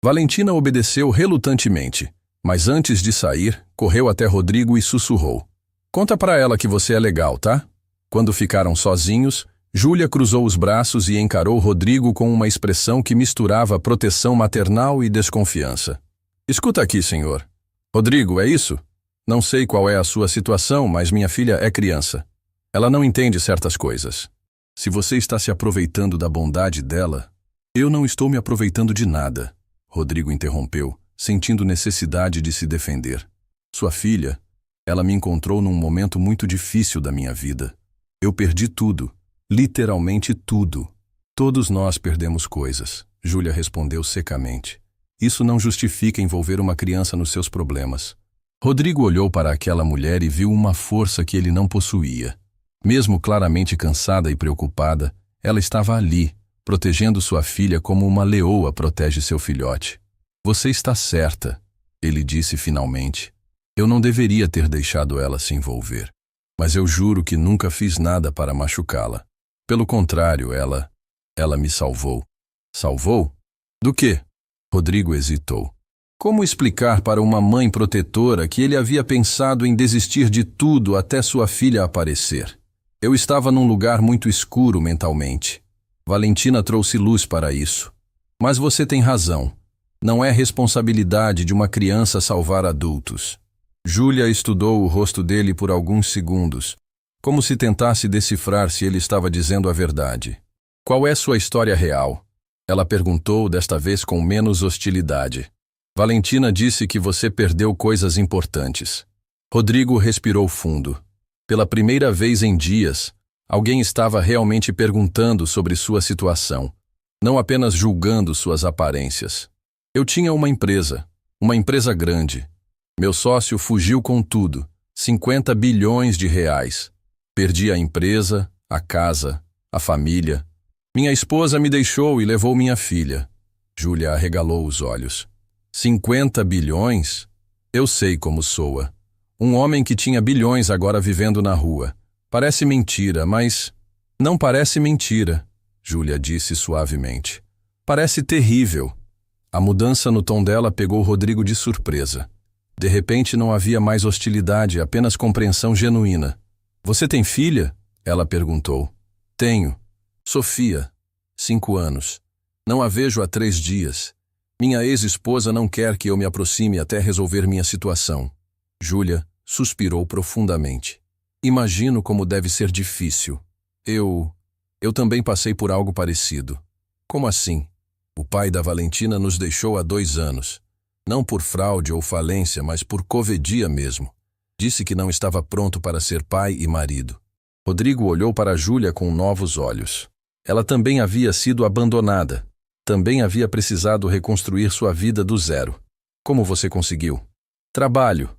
Valentina obedeceu relutantemente, mas antes de sair, correu até Rodrigo e sussurrou. Conta para ela que você é legal, tá? Quando ficaram sozinhos, Júlia cruzou os braços e encarou Rodrigo com uma expressão que misturava proteção maternal e desconfiança. Escuta aqui, senhor. Rodrigo, é isso? Não sei qual é a sua situação, mas minha filha é criança. Ela não entende certas coisas. Se você está se aproveitando da bondade dela... Eu não estou me aproveitando de nada, Rodrigo interrompeu, sentindo necessidade de se defender. Sua filha, ela me encontrou num momento muito difícil da minha vida. Eu perdi tudo, literalmente tudo. Todos nós perdemos coisas, Júlia respondeu secamente. Isso não justifica envolver uma criança nos seus problemas. Rodrigo olhou para aquela mulher e viu uma força que ele não possuía. Mesmo claramente cansada e preocupada, ela estava ali, protegendo sua filha como uma leoa protege seu filhote. Você está certa, ele disse finalmente. Eu não deveria ter deixado ela se envolver. Mas eu juro que nunca fiz nada para machucá-la. Pelo contrário, ela me salvou. Salvou? Do quê? Rodrigo hesitou. Como explicar para uma mãe protetora que ele havia pensado em desistir de tudo até sua filha aparecer? Eu estava num lugar muito escuro mentalmente. Valentina trouxe luz para isso. Mas você tem razão. Não é responsabilidade de uma criança salvar adultos. Júlia estudou o rosto dele por alguns segundos, como se tentasse decifrar se ele estava dizendo a verdade. Qual é sua história real? Ela perguntou, desta vez com menos hostilidade. Valentina disse que você perdeu coisas importantes. Rodrigo respirou fundo. Pela primeira vez em dias, alguém estava realmente perguntando sobre sua situação, não apenas julgando suas aparências. Eu tinha uma empresa grande. Meu sócio fugiu com tudo, 50 bilhões de reais. Perdi a empresa, a casa, a família. Minha esposa me deixou e levou minha filha. Júlia arregalou os olhos. 50 bilhões? Eu sei como soa. Um homem que tinha bilhões agora vivendo na rua. Parece mentira, mas... Não parece mentira, Júlia disse suavemente. Parece terrível. A mudança no tom dela pegou Rodrigo de surpresa. De repente não havia mais hostilidade, apenas compreensão genuína. Você tem filha? Ela perguntou. Tenho. Sofia, 5 anos. Não a vejo há 3 dias. Minha ex-esposa não quer que eu me aproxime até resolver minha situação. Júlia suspirou profundamente. Imagino como deve ser difícil. Eu também passei por algo parecido. Como assim? O pai da Valentina nos deixou há 2 anos. Não por fraude ou falência, mas por covardia mesmo. Disse que não estava pronto para ser pai e marido. Rodrigo olhou para Júlia com novos olhos. Ela também havia sido abandonada. também havia precisado reconstruir sua vida do zero. Como você conseguiu? Trabalho.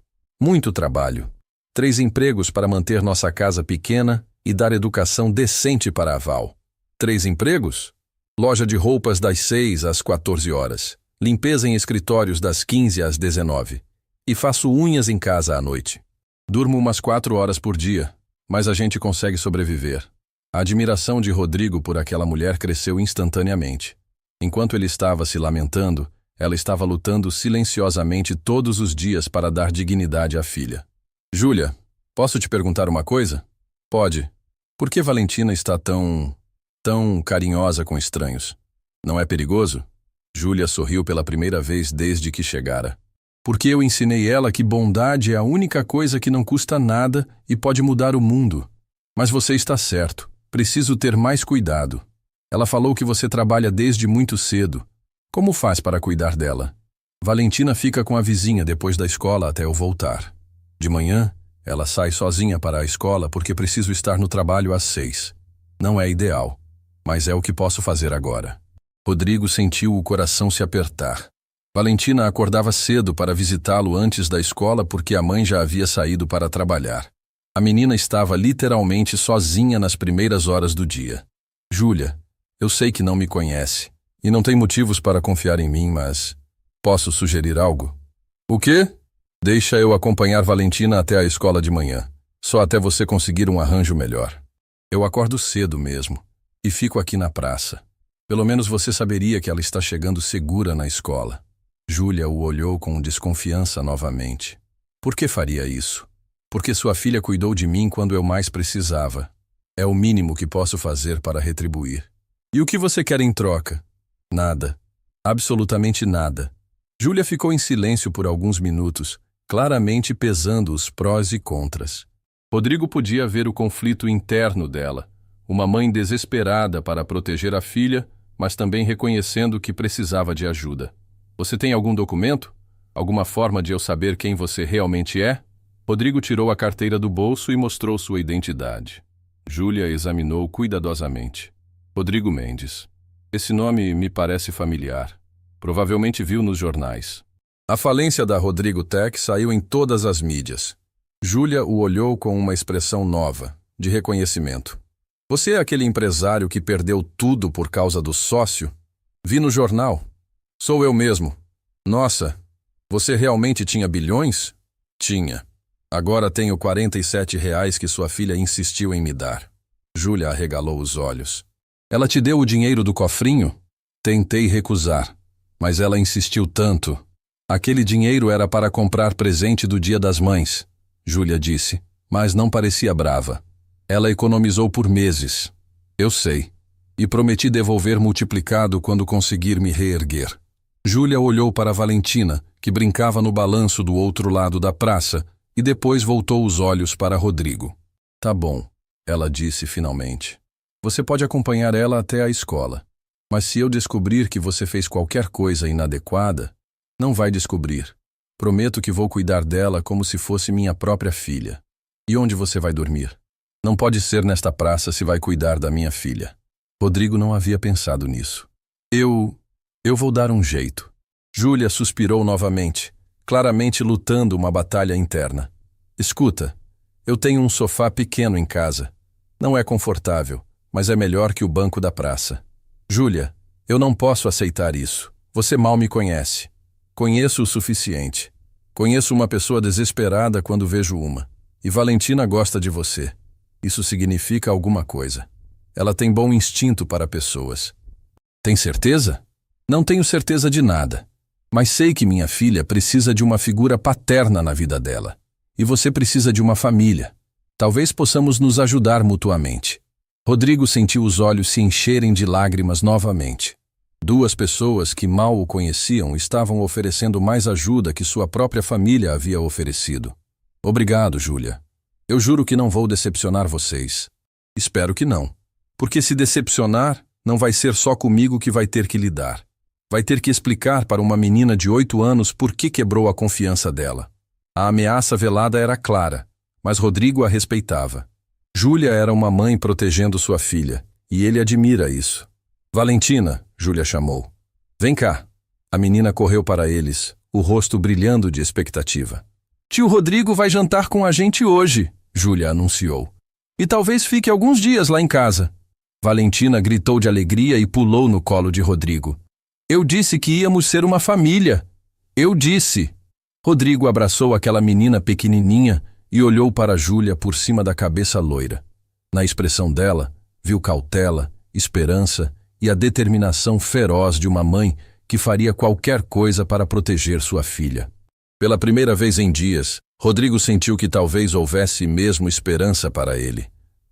Muito trabalho. 3 empregos para manter nossa casa pequena e dar educação decente para a Val. 3 empregos? Loja de roupas das 6 às 14 horas. Limpeza em escritórios das 15 às 19. E faço unhas em casa à noite. Durmo umas 4 horas por dia, mas a gente consegue sobreviver. A admiração de Rodrigo por aquela mulher cresceu instantaneamente. Enquanto ele estava se lamentando, ela estava lutando silenciosamente todos os dias para dar dignidade à filha. Júlia, posso te perguntar uma coisa? Pode. Por que Valentina está tão carinhosa com estranhos? Não é perigoso? Júlia sorriu pela primeira vez desde que chegara. Porque eu ensinei ela que bondade é a única coisa que não custa nada e pode mudar o mundo. Mas você está certo. Preciso ter mais cuidado. Ela falou que você trabalha desde muito cedo. Como faz para cuidar dela? Valentina fica com a vizinha depois da escola até eu voltar. De manhã, ela sai sozinha para a escola porque preciso estar no trabalho às 6. Não é ideal, mas é o que posso fazer agora. Rodrigo sentiu o coração se apertar. Valentina acordava cedo para visitá-lo antes da escola porque a mãe já havia saído para trabalhar. A menina estava literalmente sozinha nas primeiras horas do dia. Júlia, eu sei que não me conhece e não tem motivos para confiar em mim, mas posso sugerir algo? O quê? Deixa eu acompanhar Valentina até a escola de manhã, só até você conseguir um arranjo melhor. Eu acordo cedo mesmo e fico aqui na praça. Pelo menos você saberia que ela está chegando segura na escola. Júlia o olhou com desconfiança novamente. Por que faria isso? Porque sua filha cuidou de mim quando eu mais precisava. É o mínimo que posso fazer para retribuir. E o que você quer em troca? Nada. Absolutamente nada. Júlia ficou em silêncio por alguns minutos, claramente pesando os prós e contras. Rodrigo podia ver o conflito interno dela, uma mãe desesperada para proteger a filha, mas também reconhecendo que precisava de ajuda. Você tem algum documento? Alguma forma de eu saber quem você realmente é? Rodrigo tirou a carteira do bolso e mostrou sua identidade. Júlia examinou cuidadosamente. Rodrigo Mendes. Esse nome me parece familiar. Provavelmente viu nos jornais. A falência da Rodrigo Tech saiu em todas as mídias. Júlia o olhou com uma expressão nova, de reconhecimento. Você é aquele empresário que perdeu tudo por causa do sócio? Vi no jornal. Sou eu mesmo. Nossa, você realmente tinha bilhões? Tinha. Agora tenho R$ 47 que sua filha insistiu em me dar. Júlia arregalou os olhos. Ela te deu o dinheiro do cofrinho? Tentei recusar, mas ela insistiu tanto. Aquele dinheiro era para comprar presente do Dia das Mães, Júlia disse, mas não parecia brava. Ela economizou por meses. Eu sei. E prometi devolver multiplicado quando conseguir me reerguer. Júlia olhou para Valentina, que brincava no balanço do outro lado da praça, e depois voltou os olhos para Rodrigo. Tá bom, ela disse finalmente. Você pode acompanhar ela até a escola. Mas se eu descobrir que você fez qualquer coisa inadequada, não vai descobrir. Prometo que vou cuidar dela como se fosse minha própria filha. E onde você vai dormir? Não pode ser nesta praça se vai cuidar da minha filha. Rodrigo não havia pensado nisso. Eu vou dar um jeito. Júlia suspirou novamente, claramente lutando uma batalha interna. Escuta, eu tenho um sofá pequeno em casa. Não é confortável, mas é melhor que o banco da praça. Júlia, eu não posso aceitar isso. Você mal me conhece. Conheço o suficiente. Conheço uma pessoa desesperada quando vejo uma. E Valentina gosta de você. Isso significa alguma coisa. Ela tem bom instinto para pessoas. Tem certeza? Não tenho certeza de nada. Mas sei que minha filha precisa de uma figura paterna na vida dela. E você precisa de uma família. Talvez possamos nos ajudar mutuamente. Rodrigo sentiu os olhos se encherem de lágrimas novamente. 2 pessoas que mal o conheciam estavam oferecendo mais ajuda que sua própria família havia oferecido. Obrigado, Júlia. Eu juro que não vou decepcionar vocês. Espero que não. Porque se decepcionar, não vai ser só comigo que vai ter que lidar. Vai ter que explicar para uma menina de 8 anos por que quebrou a confiança dela. A ameaça velada era clara, mas Rodrigo a respeitava. Júlia era uma mãe protegendo sua filha, e ele admira isso. Valentina, Júlia chamou. Vem cá. A menina correu para eles, o rosto brilhando de expectativa. Tio Rodrigo vai jantar com a gente hoje, Júlia anunciou. E talvez fique alguns dias lá em casa. Valentina gritou de alegria e pulou no colo de Rodrigo. Eu disse que íamos ser uma família. Eu disse. Rodrigo abraçou aquela menina pequenininha e olhou para Júlia por cima da cabeça loira. Na expressão dela, viu cautela, esperança e a determinação feroz de uma mãe que faria qualquer coisa para proteger sua filha. Pela primeira vez em dias, Rodrigo sentiu que talvez houvesse mesmo esperança para ele.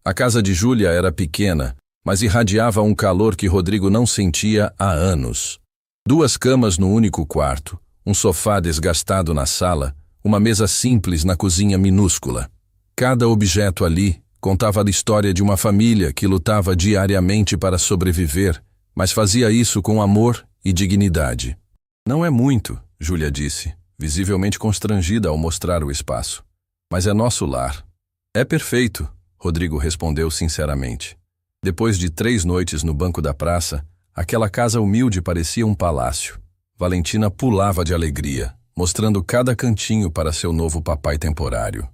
A casa de Júlia era pequena, mas irradiava um calor que Rodrigo não sentia há anos. 2 camas no único quarto, um sofá desgastado na sala, uma mesa simples na cozinha minúscula. Cada objeto ali contava a história de uma família que lutava diariamente para sobreviver, mas fazia isso com amor e dignidade. Não é muito, Júlia disse, visivelmente constrangida ao mostrar o espaço. Mas é nosso lar. É perfeito, Rodrigo respondeu sinceramente. Depois de 3 noites no banco da praça, aquela casa humilde parecia um palácio. Valentina pulava de alegria, mostrando cada cantinho para seu novo papai temporário.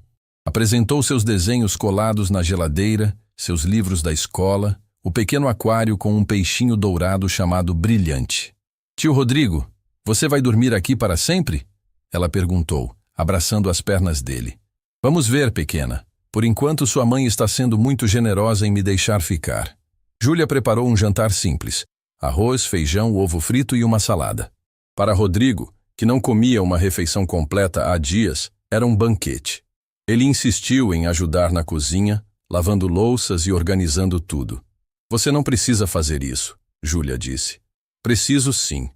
Apresentou seus desenhos colados na geladeira, seus livros da escola, o pequeno aquário com um peixinho dourado chamado Brilhante. Tio Rodrigo, você vai dormir aqui para sempre? Ela perguntou, abraçando as pernas dele. Vamos ver, pequena. Por enquanto, sua mãe está sendo muito generosa em me deixar ficar. Júlia preparou um jantar simples. Arroz, feijão, ovo frito e uma salada. Para Rodrigo, que não comia uma refeição completa há dias, era um banquete. Ele insistiu em ajudar na cozinha, lavando louças e organizando tudo. Você não precisa fazer isso, Júlia disse. Preciso sim.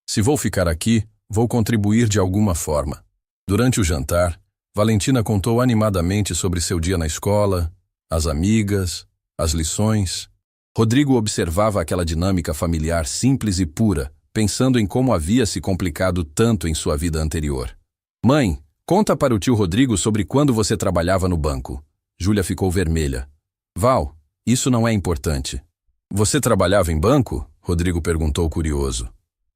Se vou ficar aqui, vou contribuir de alguma forma. Durante o jantar, Valentina contou animadamente sobre seu dia na escola, as amigas, as lições. Rodrigo observava aquela dinâmica familiar simples e pura, pensando em como havia se complicado tanto em sua vida anterior. Mãe, conta para o tio Rodrigo sobre quando você trabalhava no banco. Júlia ficou vermelha. Val, isso não é importante. Você trabalhava em banco? Rodrigo perguntou curioso.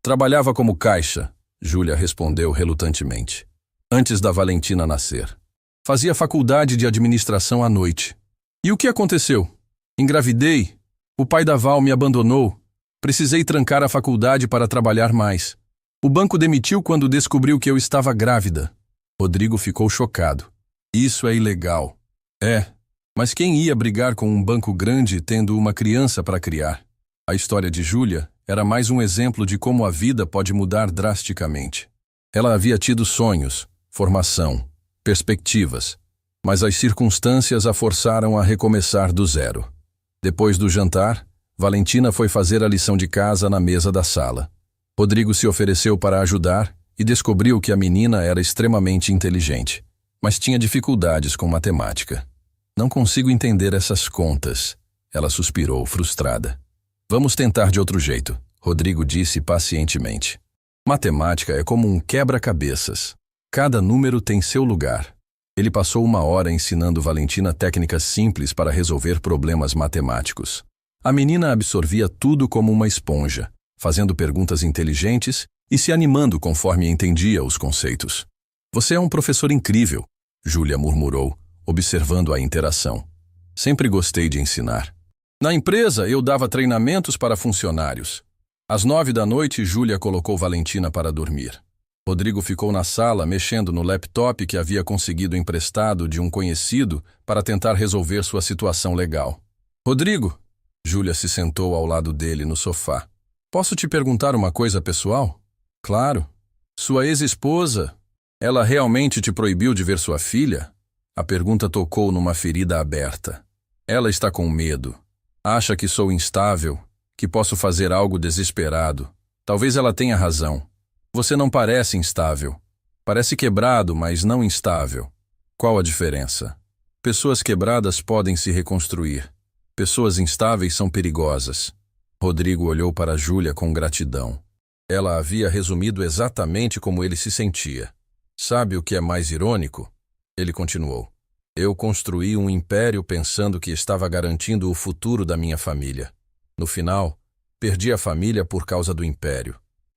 Trabalhava como caixa, Júlia respondeu relutantemente. Antes da Valentina nascer. Fazia faculdade de administração à noite. E o que aconteceu? Engravidei. O pai da Val me abandonou. Precisei trancar a faculdade para trabalhar mais. O banco demitiu quando descobriu que eu estava grávida. Rodrigo ficou chocado. Isso é ilegal. É, mas quem ia brigar com um banco grande tendo uma criança para criar? A história de Júlia era mais um exemplo de como a vida pode mudar drasticamente. Ela havia tido sonhos, formação, perspectivas, mas as circunstâncias a forçaram a recomeçar do zero. Depois do jantar, Valentina foi fazer a lição de casa na mesa da sala. Rodrigo se ofereceu para ajudar e descobriu que a menina era extremamente inteligente, mas tinha dificuldades com matemática. Não consigo entender essas contas, ela suspirou, frustrada. Vamos tentar de outro jeito, Rodrigo disse pacientemente. Matemática é como um quebra-cabeças. Cada número tem seu lugar. Ele passou 1 hora ensinando Valentina técnicas simples para resolver problemas matemáticos. A menina absorvia tudo como uma esponja, fazendo perguntas inteligentes e se animando conforme entendia os conceitos. Você é um professor incrível, Júlia murmurou, observando a interação. Sempre gostei de ensinar. Na empresa, eu dava treinamentos para funcionários. Às 9 da noite, Júlia colocou Valentina para dormir. Rodrigo ficou na sala mexendo no laptop que havia conseguido emprestado de um conhecido para tentar resolver sua situação legal. Rodrigo, Júlia se sentou ao lado dele no sofá. Posso te perguntar uma coisa pessoal? Claro. Sua ex-esposa, ela realmente te proibiu de ver sua filha? A pergunta tocou numa ferida aberta. Ela está com medo. Acha que sou instável, que posso fazer algo desesperado. Talvez ela tenha razão. Você não parece instável. Parece quebrado, mas não instável. Qual a diferença? Pessoas quebradas podem se reconstruir. Pessoas instáveis são perigosas. Rodrigo olhou para Júlia com gratidão. Ela havia resumido exatamente como ele se sentia. Sabe o que é mais irônico? Ele continuou. Eu construí um império pensando que estava garantindo o futuro da minha família. No final, perdi a família por causa do império.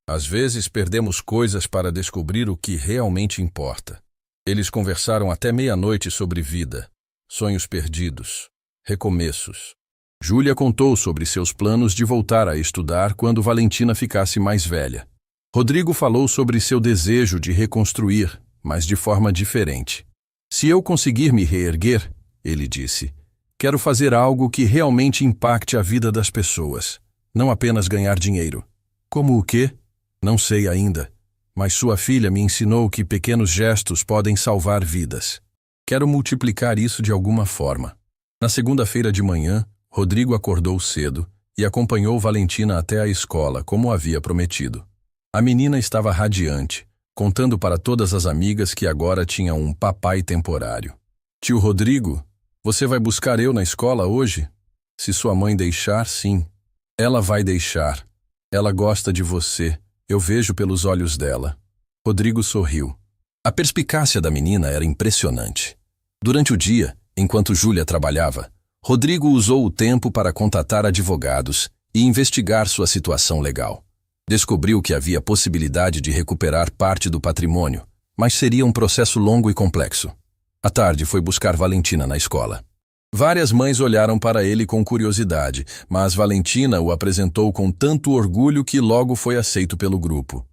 Às vezes perdemos coisas para descobrir o que realmente importa. Eles conversaram até meia-noite sobre vida, sonhos perdidos, recomeços. Júlia contou sobre seus planos de voltar a estudar quando Valentina ficasse mais velha. Rodrigo falou sobre seu desejo de reconstruir, mas de forma diferente. Se eu conseguir me reerguer, ele disse, quero fazer algo que realmente impacte a vida das pessoas, não apenas ganhar dinheiro. Como o quê? Não sei ainda, mas sua filha me ensinou que pequenos gestos podem salvar vidas. Quero multiplicar isso de alguma forma. Na segunda-feira de manhã, Rodrigo acordou cedo e acompanhou Valentina até a escola, como havia prometido. A menina estava radiante, contando para todas as amigas que agora tinha um papai temporário. Tio Rodrigo, você vai buscar eu na escola hoje? Se sua mãe deixar, sim. Ela vai deixar. Ela gosta de você, eu vejo pelos olhos dela. Rodrigo sorriu. A perspicácia da menina era impressionante. Durante o dia, enquanto Júlia trabalhava, Rodrigo usou o tempo para contatar advogados e investigar sua situação legal. Descobriu que havia possibilidade de recuperar parte do patrimônio, mas seria um processo longo e complexo. À tarde foi buscar Valentina na escola. Várias mães olharam para ele com curiosidade, mas Valentina o apresentou com tanto orgulho que logo foi aceito pelo grupo.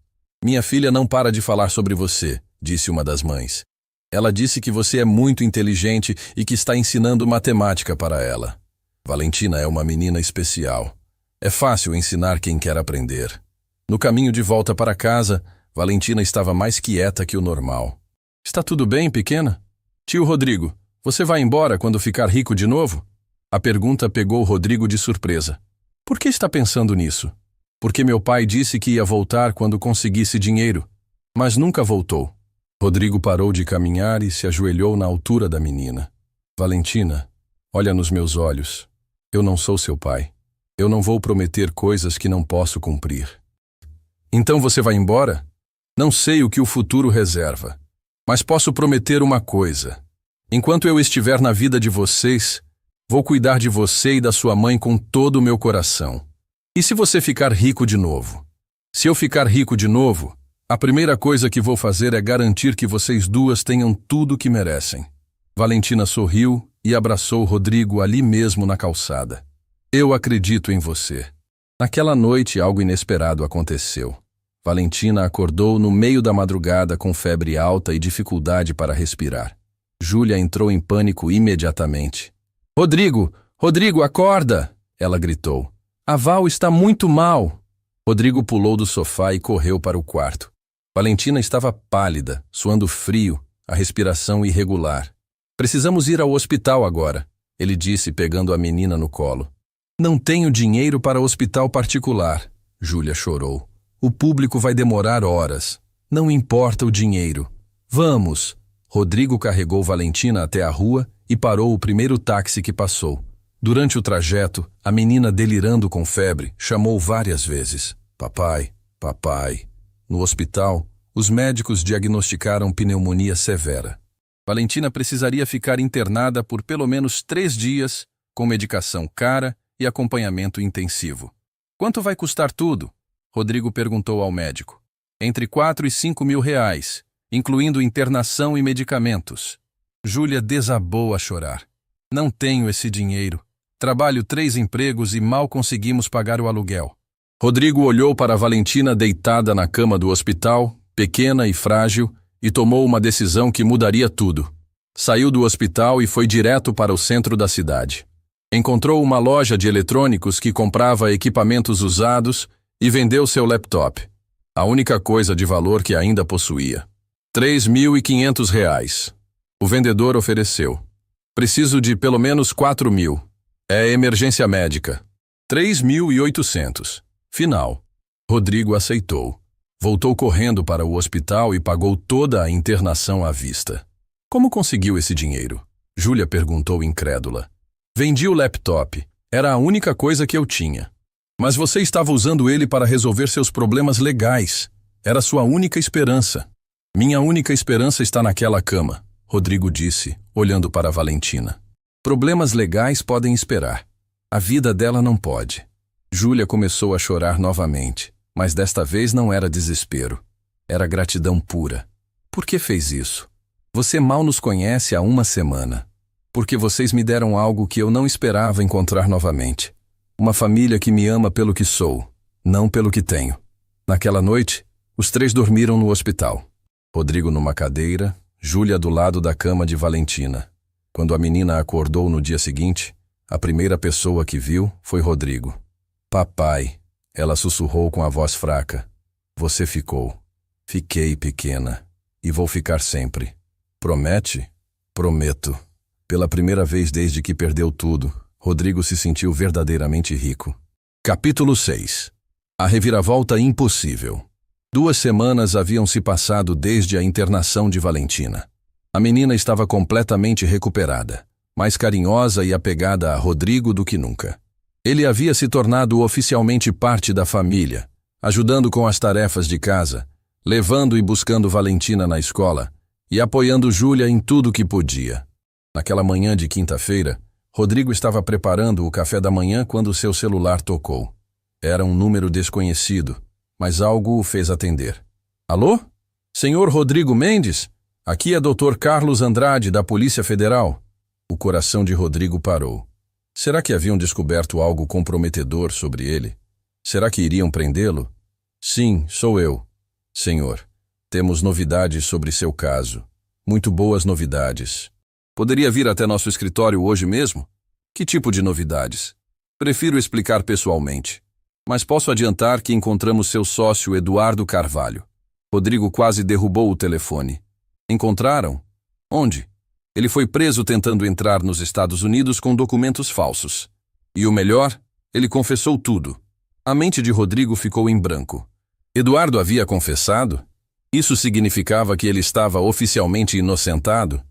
Minha filha não para de falar sobre você, disse uma das mães. Ela disse que você é muito inteligente e que está ensinando matemática para ela. Valentina é uma menina especial. É fácil ensinar quem quer aprender. No caminho de volta para casa, Valentina estava mais quieta que o normal. Está tudo bem, pequena? Tio Rodrigo, você vai embora quando ficar rico de novo? A pergunta pegou Rodrigo de surpresa. Por que está pensando nisso? Porque meu pai disse que ia voltar quando conseguisse dinheiro, mas nunca voltou. Rodrigo parou de caminhar e se ajoelhou na altura da menina. Valentina, olha nos meus olhos. Eu não sou seu pai. Eu não vou prometer coisas que não posso cumprir. Então você vai embora? Não sei o que o futuro reserva, mas posso prometer uma coisa. Enquanto eu estiver na vida de vocês, vou cuidar de você e da sua mãe com todo o meu coração. E se você ficar rico de novo? Se eu ficar rico de novo, a primeira coisa que vou fazer é garantir que vocês duas tenham tudo o que merecem. Valentina sorriu e abraçou Rodrigo ali mesmo na calçada. Eu acredito em você. Naquela noite, algo inesperado aconteceu. Valentina acordou no meio da madrugada com febre alta e dificuldade para respirar. Júlia entrou em pânico imediatamente. Rodrigo! Rodrigo, acorda! Ela gritou. A Val está muito mal! Rodrigo pulou do sofá e correu para o quarto. Valentina estava pálida, suando frio, a respiração irregular. Precisamos ir ao hospital agora, ele disse pegando a menina no colo. Não tenho dinheiro para hospital particular, Júlia chorou. O público vai demorar horas. Não importa o dinheiro. Vamos! Rodrigo carregou Valentina até a rua e parou o primeiro táxi que passou. Durante o trajeto, a menina, delirando com febre, chamou várias vezes. Papai, papai. No hospital, os médicos diagnosticaram pneumonia severa. Valentina precisaria ficar internada por pelo menos 3 dias, com medicação cara e acompanhamento intensivo. Quanto vai custar tudo? Rodrigo perguntou ao médico. Entre 4 e 5 mil reais, incluindo internação e medicamentos. Júlia desabou a chorar. Não tenho esse dinheiro. Trabalho 3 empregos e mal conseguimos pagar o aluguel. Rodrigo olhou para Valentina deitada na cama do hospital, pequena e frágil, e tomou uma decisão que mudaria tudo. Saiu do hospital e foi direto para o centro da cidade. Encontrou uma loja de eletrônicos que comprava equipamentos usados e vendeu seu laptop, a única coisa de valor que ainda possuía. R$3.500. O vendedor ofereceu. Preciso de pelo menos 4 mil. É emergência médica. 3.800. Final. Rodrigo aceitou. Voltou correndo para o hospital e pagou toda a internação à vista. Como conseguiu esse dinheiro? Júlia perguntou incrédula. Vendi o laptop. Era a única coisa que eu tinha. Mas você estava usando ele para resolver seus problemas legais. Era sua única esperança. Minha única esperança está naquela cama, Rodrigo disse, olhando para Valentina. Problemas legais podem esperar. A vida dela não pode. Júlia começou a chorar novamente. Mas desta vez não era desespero. Era gratidão pura. Por que fez isso? Você mal nos conhece há uma semana. Porque vocês me deram algo que eu não esperava encontrar novamente. Uma família que me ama pelo que sou, não pelo que tenho. Naquela noite, os três dormiram no hospital. Rodrigo numa cadeira, Júlia do lado da cama de Valentina. Quando a menina acordou no dia seguinte, a primeira pessoa que viu foi Rodrigo. Papai, ela sussurrou com a voz fraca. Você ficou. Fiquei, pequena. E vou ficar sempre. Promete? Prometo. Pela primeira vez desde que perdeu tudo, Rodrigo se sentiu verdadeiramente rico. Capítulo 6. A reviravolta impossível. 2 semanas haviam se passado desde a internação de Valentina. A menina estava completamente recuperada, mais carinhosa e apegada a Rodrigo do que nunca. Ele havia se tornado oficialmente parte da família, ajudando com as tarefas de casa, levando e buscando Valentina na escola e apoiando Júlia em tudo que podia. Naquela manhã de quinta-feira, Rodrigo estava preparando o café da manhã quando seu celular tocou. Era um número desconhecido, mas algo o fez atender. Alô? Senhor Rodrigo Mendes? Aqui é Dr. Carlos Andrade, da Polícia Federal. O coração de Rodrigo parou. Será que haviam descoberto algo comprometedor sobre ele? Será que iriam prendê-lo? Sim, sou eu. Senhor, temos novidades sobre seu caso. Muito boas novidades. Poderia vir até nosso escritório hoje mesmo? Que tipo de novidades? Prefiro explicar pessoalmente. Mas posso adiantar que encontramos seu sócio Eduardo Carvalho. Rodrigo quase derrubou o telefone. Encontraram? Onde? Ele foi preso tentando entrar nos Estados Unidos com documentos falsos. E o melhor, ele confessou tudo. A mente de Rodrigo ficou em branco. Eduardo havia confessado? Isso significava que ele estava oficialmente inocentado?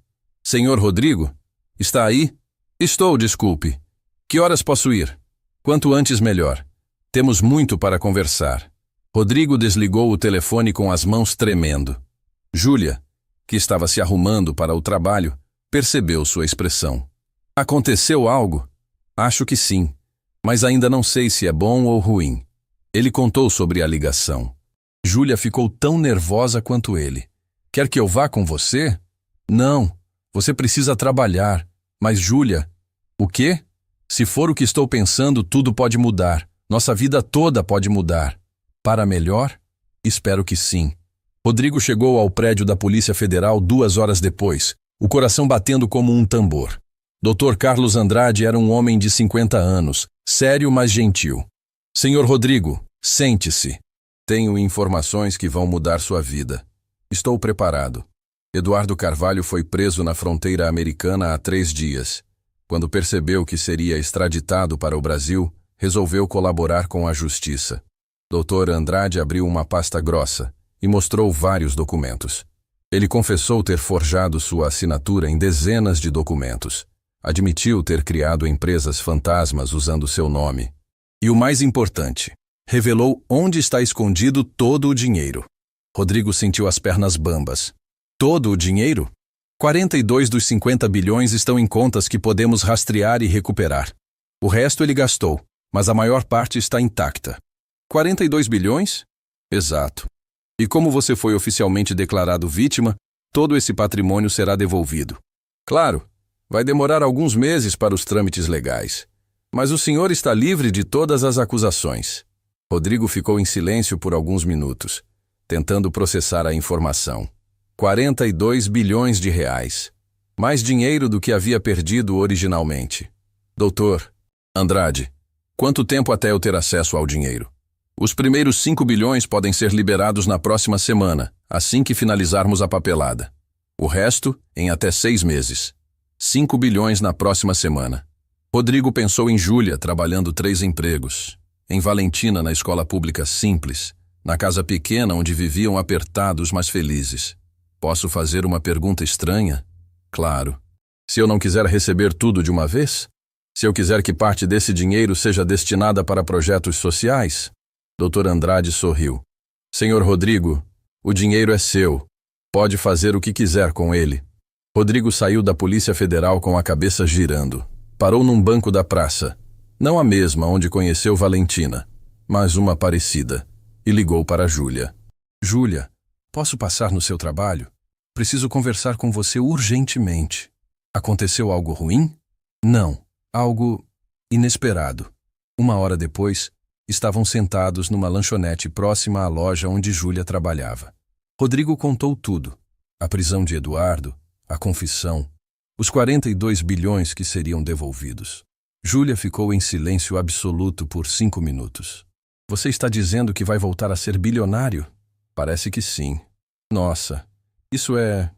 Senhor Rodrigo? Está aí? Estou, desculpe. Que horas posso ir? Quanto antes melhor. Temos muito para conversar. Rodrigo desligou o telefone com as mãos tremendo. Júlia, que estava se arrumando para o trabalho, percebeu sua expressão. Aconteceu algo? Acho que sim, mas ainda não sei se é bom ou ruim. Ele contou sobre a ligação. Júlia ficou tão nervosa quanto ele. Quer que eu vá com você? Não. Você precisa trabalhar. Mas, Júlia, o quê? Se for o que estou pensando, tudo pode mudar. Nossa vida toda pode mudar. Para melhor? Espero que sim. Rodrigo chegou ao prédio da Polícia Federal 2 horas depois, o coração batendo como um tambor. Dr. Carlos Andrade era um homem de 50 anos, sério mas gentil. Senhor Rodrigo, sente-se. Tenho informações que vão mudar sua vida. Estou preparado. Eduardo Carvalho foi preso na fronteira americana há 3 dias. Quando percebeu que seria extraditado para o Brasil, resolveu colaborar com a justiça. Dr. Andrade abriu uma pasta grossa e mostrou vários documentos. Ele confessou ter forjado sua assinatura em dezenas de documentos. Admitiu ter criado empresas fantasmas usando seu nome. E o mais importante, revelou onde está escondido todo o dinheiro. Rodrigo sentiu as pernas bambas. Todo o dinheiro? 42 dos 50 bilhões estão em contas que podemos rastrear e recuperar. O resto ele gastou, mas a maior parte está intacta. 42 bilhões? Exato. E como você foi oficialmente declarado vítima, todo esse patrimônio será devolvido. Claro, vai demorar alguns meses para os trâmites legais. Mas o senhor está livre de todas as acusações. Rodrigo ficou em silêncio por alguns minutos, tentando processar a informação. 42 bilhões de reais. Mais dinheiro do que havia perdido originalmente. Doutor Andrade, quanto tempo até eu ter acesso ao dinheiro? Os primeiros 5 bilhões podem ser liberados na próxima semana, assim que finalizarmos a papelada. O resto, em até 6 meses. 5 bilhões na próxima semana. Rodrigo pensou em Júlia, trabalhando 3 empregos. Em Valentina, na escola pública simples. Na casa pequena, onde viviam apertados, mas felizes. Posso fazer uma pergunta estranha? Claro. Se eu não quiser receber tudo de uma vez? Se eu quiser que parte desse dinheiro seja destinada para projetos sociais? Dr. Andrade sorriu. Senhor Rodrigo, o dinheiro é seu. Pode fazer o que quiser com ele. Rodrigo saiu da Polícia Federal com a cabeça girando. Parou num banco da praça. Não a mesma onde conheceu Valentina, mas uma parecida. e ligou para Júlia. Júlia, posso passar no seu trabalho? Preciso conversar com você urgentemente. Aconteceu algo ruim? Não, algo inesperado. 1 hora depois, estavam sentados numa lanchonete próxima à loja onde Júlia trabalhava. Rodrigo contou tudo. A prisão de Eduardo, a confissão, os 42 bilhões que seriam devolvidos. Júlia ficou em silêncio absoluto por 5 minutos. Você está dizendo que vai voltar a ser bilionário? Parece que sim. Nossa, isso é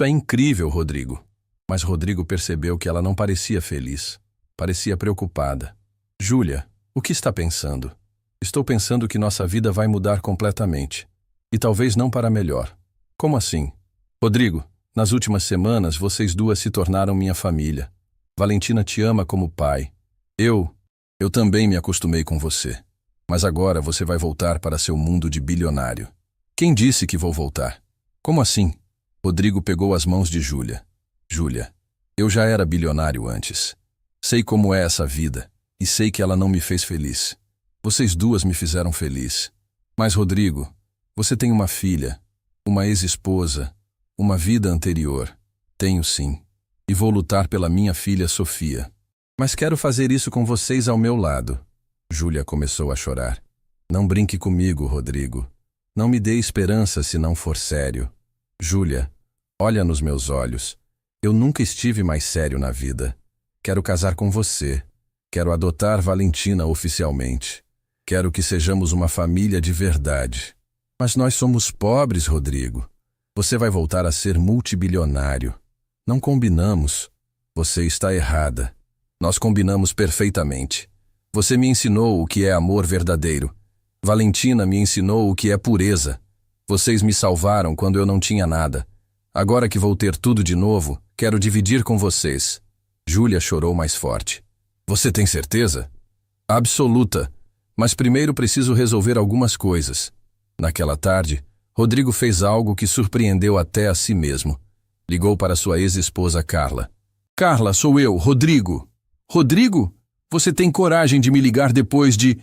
incrível, Rodrigo. Mas Rodrigo percebeu que ela não parecia feliz. Parecia preocupada. Júlia, o que está pensando? Estou pensando que nossa vida vai mudar completamente. E talvez não para melhor. Como assim? Rodrigo, nas últimas semanas vocês duas se tornaram minha família. Valentina te ama como pai. Eu também me acostumei com você. Mas agora você vai voltar para seu mundo de bilionário. Quem disse que vou voltar? Como assim? Rodrigo pegou as mãos de Júlia. Júlia, eu já era bilionário antes. Sei como é essa vida, e sei que ela não me fez feliz. Vocês duas me fizeram feliz. Mas, Rodrigo, você tem uma filha, uma ex-esposa, uma vida anterior. Tenho sim. E vou lutar pela minha filha Sofia. Mas quero fazer isso com vocês ao meu lado. Júlia começou a chorar. Não brinque comigo, Rodrigo. Não me dê esperança se não for sério. Júlia, olha nos meus olhos. Eu nunca estive mais sério na vida. Quero casar com você. Quero adotar Valentina oficialmente. Quero que sejamos uma família de verdade. Mas nós somos pobres, Rodrigo. Você vai voltar a ser multibilionário. Não combinamos. Você está errada. Nós combinamos perfeitamente. Você me ensinou o que é amor verdadeiro. Valentina me ensinou o que é pureza. Vocês me salvaram quando eu não tinha nada. Agora que vou ter tudo de novo, quero dividir com vocês. Júlia chorou mais forte. Você tem certeza? Absoluta. Mas primeiro preciso resolver algumas coisas. Naquela tarde, Rodrigo fez algo que surpreendeu até a si mesmo. Ligou para sua ex-esposa Carla. Carla, sou eu, Rodrigo. Rodrigo? Você tem coragem de me ligar depois de...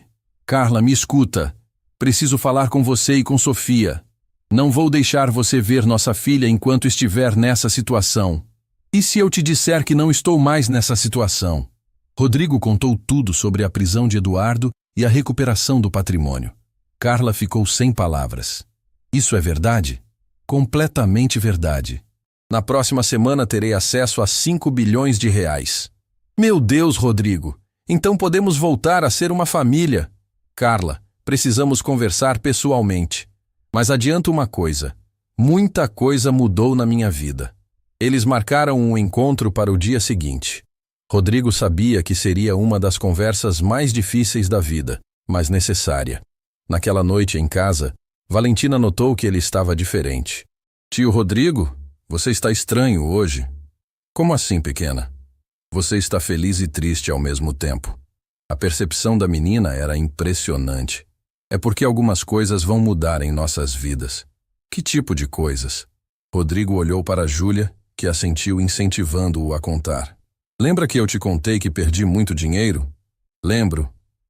Carla, me escuta. Preciso falar com você e com Sofia. Não vou deixar você ver nossa filha enquanto estiver nessa situação. E se eu te disser que não estou mais nessa situação? Rodrigo contou tudo sobre a prisão de Eduardo e a recuperação do patrimônio. Carla ficou sem palavras. Isso é verdade? Completamente verdade. Na próxima semana terei acesso a 5 bilhões de reais. Meu Deus, Rodrigo! Então podemos voltar a ser uma família. Carla, precisamos conversar pessoalmente. Mas adianto uma coisa. Muita coisa mudou na minha vida. Eles marcaram um encontro para o dia seguinte. Rodrigo sabia que seria uma das conversas mais difíceis da vida, mas necessária. Naquela noite em casa, Valentina notou que ele estava diferente. Tio Rodrigo, você está estranho hoje. Como assim, pequena? Você está feliz e triste ao mesmo tempo. A percepção da menina era impressionante. É porque algumas coisas vão mudar em nossas vidas. Que tipo de coisas? Rodrigo olhou para Júlia, que assentiu incentivando-o a contar. Lembra que eu te contei que perdi muito dinheiro? Lembro.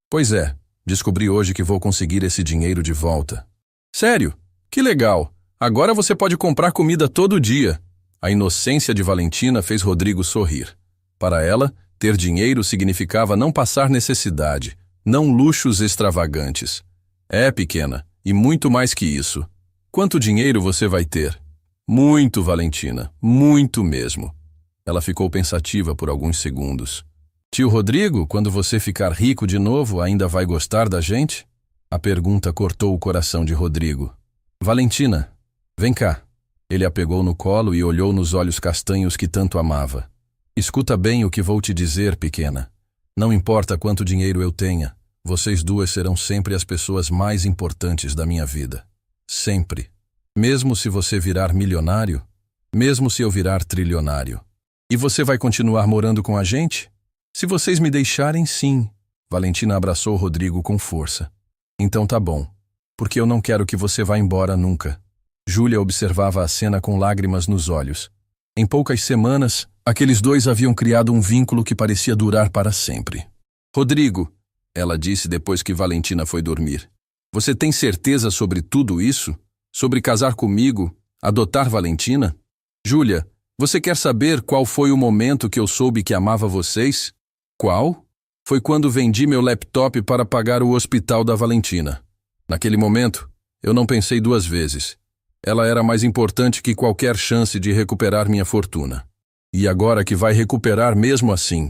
Pois é, descobri hoje que vou conseguir esse dinheiro de volta. Sério? Que legal! Agora você pode comprar comida todo dia. A inocência de Valentina fez Rodrigo sorrir. Para ela, ter dinheiro significava não passar necessidade, não luxos extravagantes. É, pequena, e muito mais que isso. Quanto dinheiro você vai ter? Muito, Valentina, muito mesmo. Ela ficou pensativa por alguns segundos. Tio Rodrigo, quando você ficar rico de novo, ainda vai gostar da gente? A pergunta cortou o coração de Rodrigo. Valentina, vem cá. Ele a pegou no colo e olhou nos olhos castanhos que tanto amava. Escuta bem o que vou te dizer, pequena. Não importa quanto dinheiro eu tenha, vocês duas serão sempre as pessoas mais importantes da minha vida. Sempre. Mesmo se você virar milionário, mesmo se eu virar trilionário. E você vai continuar morando com a gente? Se vocês me deixarem, sim. Valentina abraçou Rodrigo com força. Então tá bom, porque eu não quero que você vá embora nunca. Júlia observava a cena com lágrimas nos olhos. Em poucas semanas, aqueles dois haviam criado um vínculo que parecia durar para sempre. Rodrigo, ela disse depois que Valentina foi dormir. Você tem certeza sobre tudo isso? Sobre casar comigo? Adotar Valentina? Júlia, você quer saber qual foi o momento que eu soube que amava vocês? Qual? Foi quando vendi meu laptop para pagar o hospital da Valentina. Naquele momento, eu não pensei duas vezes. Ela era mais importante que qualquer chance de recuperar minha fortuna. E agora que vai recuperar mesmo assim.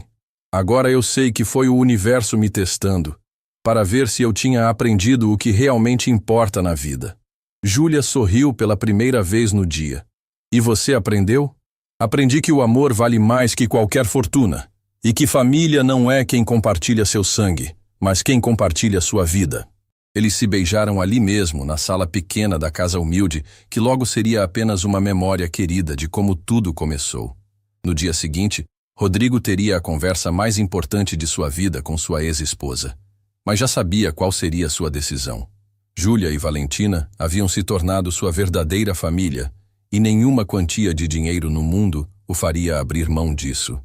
Agora eu sei que foi o universo me testando, para ver se eu tinha aprendido o que realmente importa na vida. Júlia sorriu pela primeira vez no dia. E você aprendeu? Aprendi que o amor vale mais que qualquer fortuna. E que família não é quem compartilha seu sangue, mas quem compartilha sua vida. Eles se beijaram ali mesmo, na sala pequena da casa humilde, que logo seria apenas uma memória querida de como tudo começou. No dia seguinte, Rodrigo teria a conversa mais importante de sua vida com sua ex-esposa. Mas já sabia qual seria sua decisão. Júlia e Valentina haviam se tornado sua verdadeira família, e nenhuma quantia de dinheiro no mundo o faria abrir mão disso.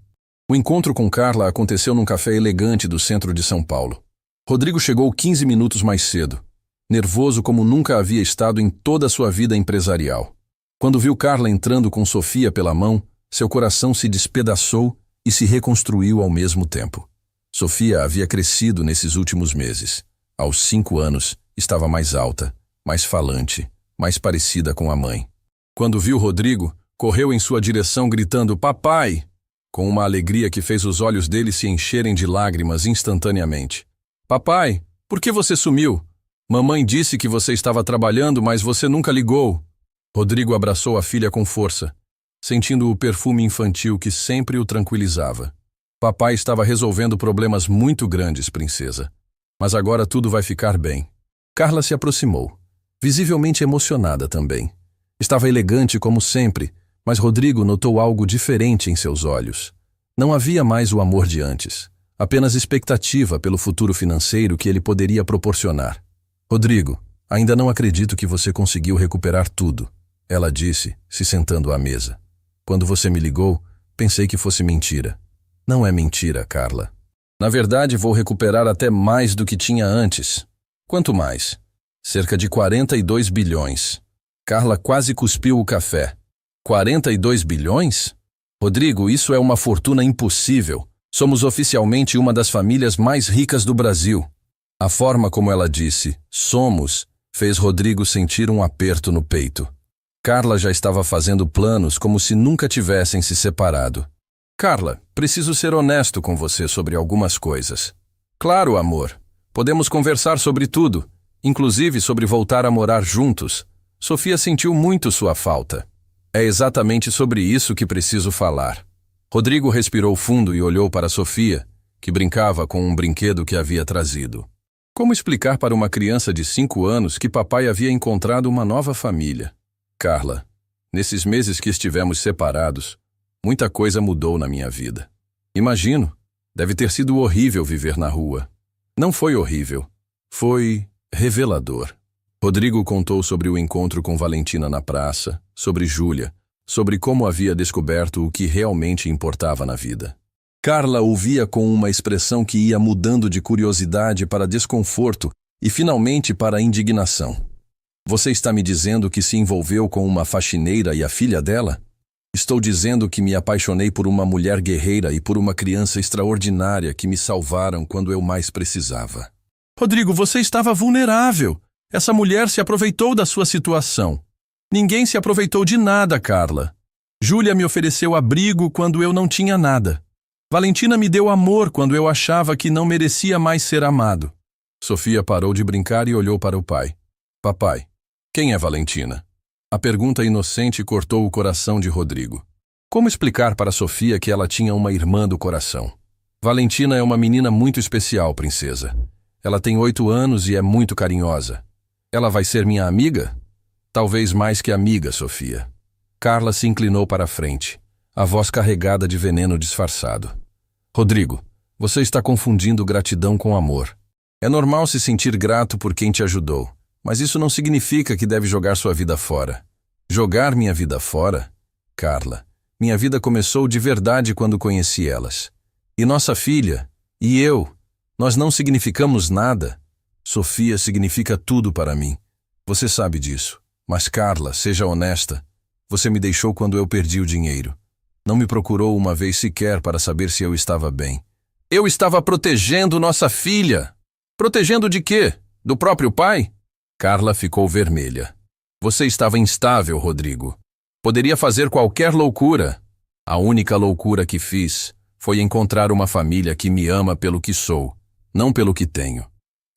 O encontro com Carla aconteceu num café elegante do centro de São Paulo. Rodrigo chegou 15 minutos mais cedo, nervoso como nunca havia estado em toda a sua vida empresarial. Quando viu Carla entrando com Sofia pela mão, seu coração se despedaçou e se reconstruiu ao mesmo tempo. Sofia havia crescido nesses últimos meses. Aos 5 anos, estava mais alta, mais falante, mais parecida com a mãe. Quando viu Rodrigo, correu em sua direção gritando "Papai!", com uma alegria que fez os olhos dele se encherem de lágrimas instantaneamente. "Papai, por que você sumiu? Mamãe disse que você estava trabalhando, mas você nunca ligou." Rodrigo abraçou a filha com força, sentindo o perfume infantil que sempre o tranquilizava. "Papai estava resolvendo problemas muito grandes, princesa. Mas agora tudo vai ficar bem." Carla se aproximou, visivelmente emocionada também. Estava elegante como sempre, mas Rodrigo notou algo diferente em seus olhos. Não havia mais o amor de antes, apenas expectativa pelo futuro financeiro que ele poderia proporcionar. "Rodrigo, ainda não acredito que você conseguiu recuperar tudo", ela disse, se sentando à mesa. "Quando você me ligou, pensei que fosse mentira." "Não é mentira, Carla. Na verdade, vou recuperar até mais do que tinha antes." "Quanto mais?" "Cerca de 42 bilhões. Carla quase cuspiu o café. 42 bilhões? Rodrigo, isso é uma fortuna impossível. Somos oficialmente uma das famílias mais ricas do Brasil." A forma como ela disse, "somos", fez Rodrigo sentir um aperto no peito. Carla já estava fazendo planos como se nunca tivessem se separado. "Carla, preciso ser honesto com você sobre algumas coisas." "Claro, amor. Podemos conversar sobre tudo, inclusive sobre voltar a morar juntos. Sofia sentiu muito sua falta." "É exatamente sobre isso que preciso falar." Rodrigo respirou fundo e olhou para Sofia, que brincava com um brinquedo que havia trazido. Como explicar para uma criança de 5 anos que papai havia encontrado uma nova família? "Carla, nesses meses que estivemos separados, muita coisa mudou na minha vida. Imagino, deve ter sido horrível viver na rua." "Não foi horrível. Foi revelador." Rodrigo contou sobre o encontro com Valentina na praça, sobre Júlia, sobre como havia descoberto o que realmente importava na vida. Carla ouvia com uma expressão que ia mudando de curiosidade para desconforto e finalmente para indignação. "Você está me dizendo que se envolveu com uma faxineira e a filha dela?" "Estou dizendo que me apaixonei por uma mulher guerreira e por uma criança extraordinária que me salvaram quando eu mais precisava." "Rodrigo, você estava vulnerável. Essa mulher se aproveitou da sua situação." "Ninguém se aproveitou de nada, Carla. Júlia me ofereceu abrigo quando eu não tinha nada. Valentina me deu amor quando eu achava que não merecia mais ser amado." Sofia parou de brincar e olhou para o pai. "Papai, quem é Valentina?" A pergunta inocente cortou o coração de Rodrigo. Como explicar para Sofia que ela tinha uma irmã do coração? "Valentina é uma menina muito especial, princesa. Ela tem 8 anos e é muito carinhosa. Ela vai ser minha amiga?" "Talvez mais que amiga, Sofia." Carla se inclinou para a frente, a voz carregada de veneno disfarçado. "Rodrigo, você está confundindo gratidão com amor. É normal se sentir grato por quem te ajudou, mas isso não significa que deve jogar sua vida fora." "Jogar minha vida fora? Carla, minha vida começou de verdade quando conheci elas. E nossa filha, e eu, nós não significamos nada. Sofia significa tudo para mim. Você sabe disso. Mas Carla, seja honesta. Você me deixou quando eu perdi o dinheiro. Não me procurou uma vez sequer para saber se eu estava bem. Eu estava protegendo nossa filha. Protegendo de quê? Do próprio pai? Carla ficou vermelha. Você estava instável, Rodrigo. Poderia fazer qualquer loucura. A única loucura que fiz foi encontrar uma família que me ama pelo que sou, não pelo que tenho.